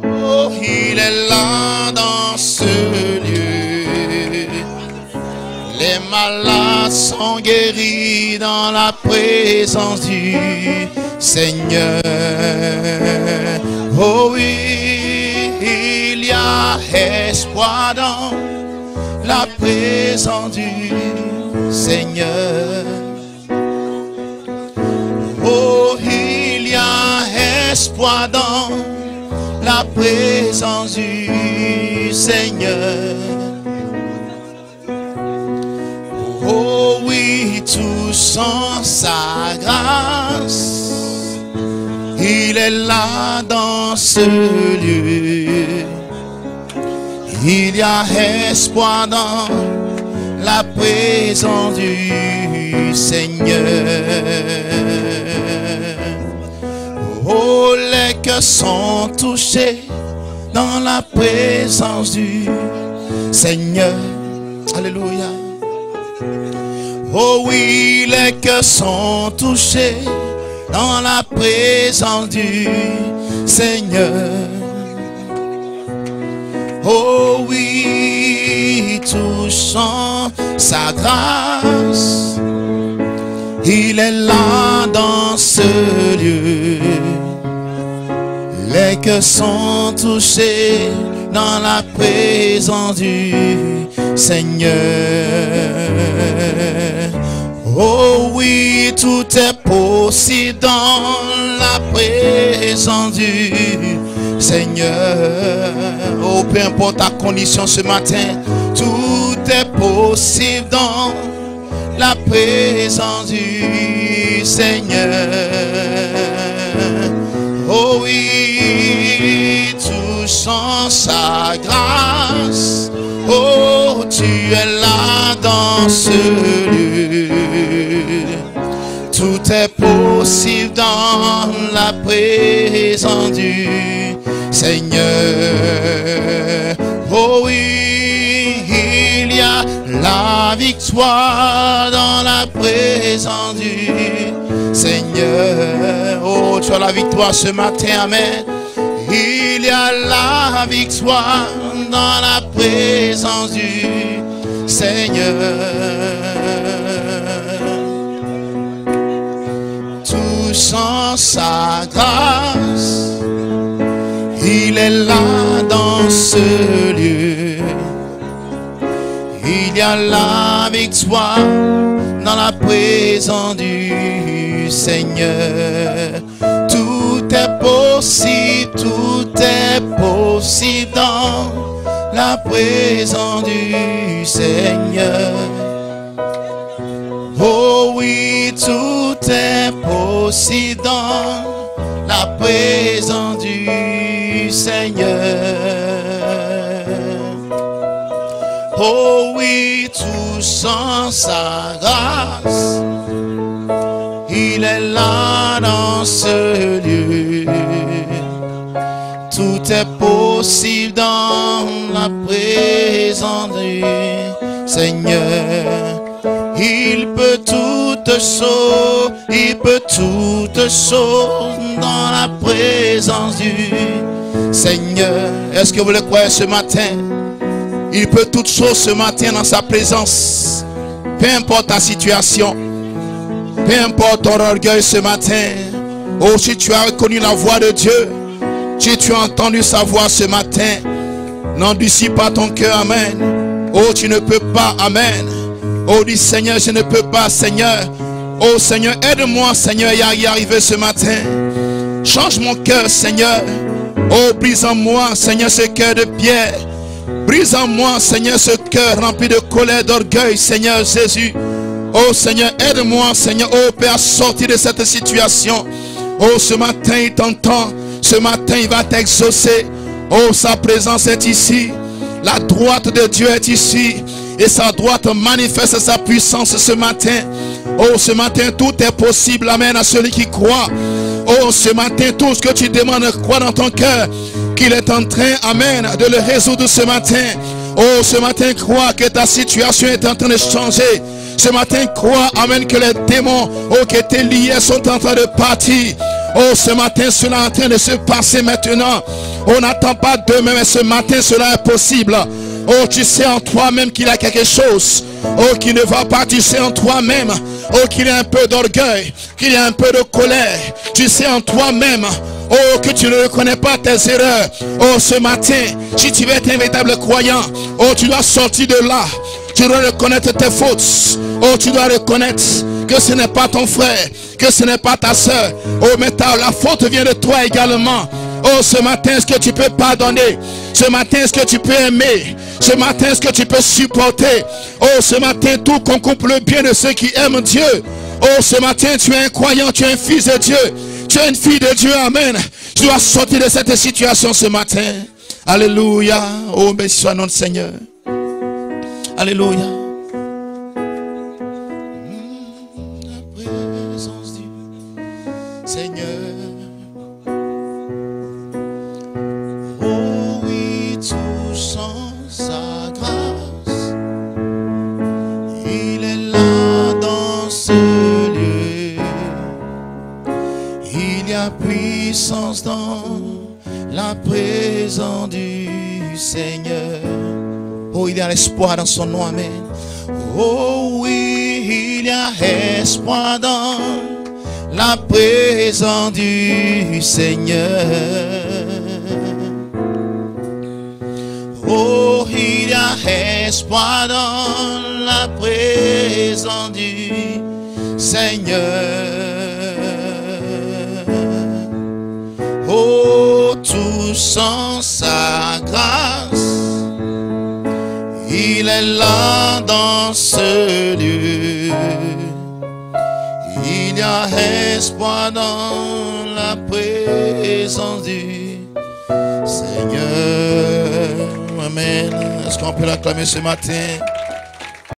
oh, il est là dans ce lieu. Les malades sont guéris dans la présence du Seigneur. Oh oui, il y a espoir dans la présence du Seigneur. Oh, il y a espoir dans la présence du Seigneur. Oh oui, touchant sa grâce, il est là dans ce lieu. Il y a espoir dans la présence du Seigneur. Oh, les cœurs sont touchés dans la présence du Seigneur. Alléluia. Oh oui, les cœurs sont touchés dans la présence du Seigneur. Oh oui, touchant sa grâce, il est là dans ce lieu. Les cœurs sont touchés dans la présence du Seigneur. Oh oui, tout est possible dans la présence du Seigneur. Oh, peu importe ta condition ce matin, tout est possible dans la présence du Seigneur. Oh oui, touchant sa grâce, oh, tu es là dans ce lieu. Tout est possible dans la présence du Seigneur. Oh oui, il y a la victoire dans la présence du Seigneur. Oh, tu as la victoire ce matin, amen. Il y a la victoire dans la présence du Seigneur. Touchant sa grâce, il est là dans ce lieu. Il y a la victoire dans la présence du Seigneur. Tout est possible dans la présence du Seigneur. Oh oui, tout est possible dans la présence du Seigneur. Oh oui, touchant sa grâce, il est là dans ce lieu. Tout est possible dans la présence du Seigneur. Il peut toutes choses, il peut toutes choses dans la présence du Seigneur. Est-ce que vous le croyez ce matin? Il peut toutes choses ce matin dans sa présence. Peu importe ta situation, peu importe ton orgueil ce matin. Oh, si tu as reconnu la voix de Dieu, si tu as entendu sa voix ce matin, n'endurcis pas ton cœur, amen. Oh, tu ne peux pas, amen. Oh, dis Seigneur, je ne peux pas, Seigneur. Oh Seigneur, aide-moi, Seigneur, à y arriver ce matin. Change mon cœur, Seigneur. Oh, brise en moi, Seigneur, ce cœur de pierre. Brise en moi, Seigneur, ce cœur rempli de colère, d'orgueil, Seigneur Jésus. Oh Seigneur, aide-moi, Seigneur, oh Père, à sortir de cette situation. Oh, ce matin, il t'entend. Ce matin, il va t'exaucer. Oh, sa présence est ici. La droite de Dieu est ici. Et sa droite manifeste sa puissance ce matin. Oh, ce matin, tout est possible. Amen, à celui qui croit. Oh, ce matin, tout ce que tu demandes, crois dans ton cœur qu'il est en train, amen, de le résoudre ce matin. Oh, ce matin, crois que ta situation est en train de changer. Ce matin, crois, amen, que les démons, oh, qui étaient liés sont en train de partir. Oh, ce matin, cela est en train de se passer maintenant. On n'attend pas demain, mais ce matin, cela est possible. Oh, tu sais en toi-même qu'il y a quelque chose. Oh, qui ne va pas. Tu sais en toi-même. Oh, qu'il y a un peu d'orgueil. Qu'il y a un peu de colère. Tu sais en toi-même. Oh, que tu ne reconnais pas tes erreurs. Oh, ce matin, si tu veux être un véritable croyant, oh, tu dois sortir de là. Tu dois reconnaître tes fautes. Oh, tu dois reconnaître que ce n'est pas ton frère, que ce n'est pas ta soeur. Oh, mais la faute vient de toi également. Oh, ce matin, est-ce que tu peux pardonner? Ce matin, est-ce que tu peux aimer? Ce matin, est-ce que tu peux supporter? Oh, ce matin, tout concourt pour le bien de ceux qui aiment Dieu. Oh, ce matin, tu es un croyant, tu es un fils de Dieu. Tu es une fille de Dieu, amen. Tu dois sortir de cette situation ce matin. Alléluia. Oh, béni soit notre Seigneur. Alléluia. La présence du Seigneur. Oh oui, tout sans sa grâce. Il est là dans ce lieu. Il y a puissance dans la présence du Seigneur. Oh, il y a l'espoir dans son nom, amen. Oh oui, il y a espoir dans la présence du Seigneur. Oh, il y a espoir dans la présence du Seigneur. Oh, tout sans sa grâce. Il est là dans ce lieu. Il y a espoir dans la présence du Seigneur. Amen. Est-ce qu'on peut l'acclamer ce matin?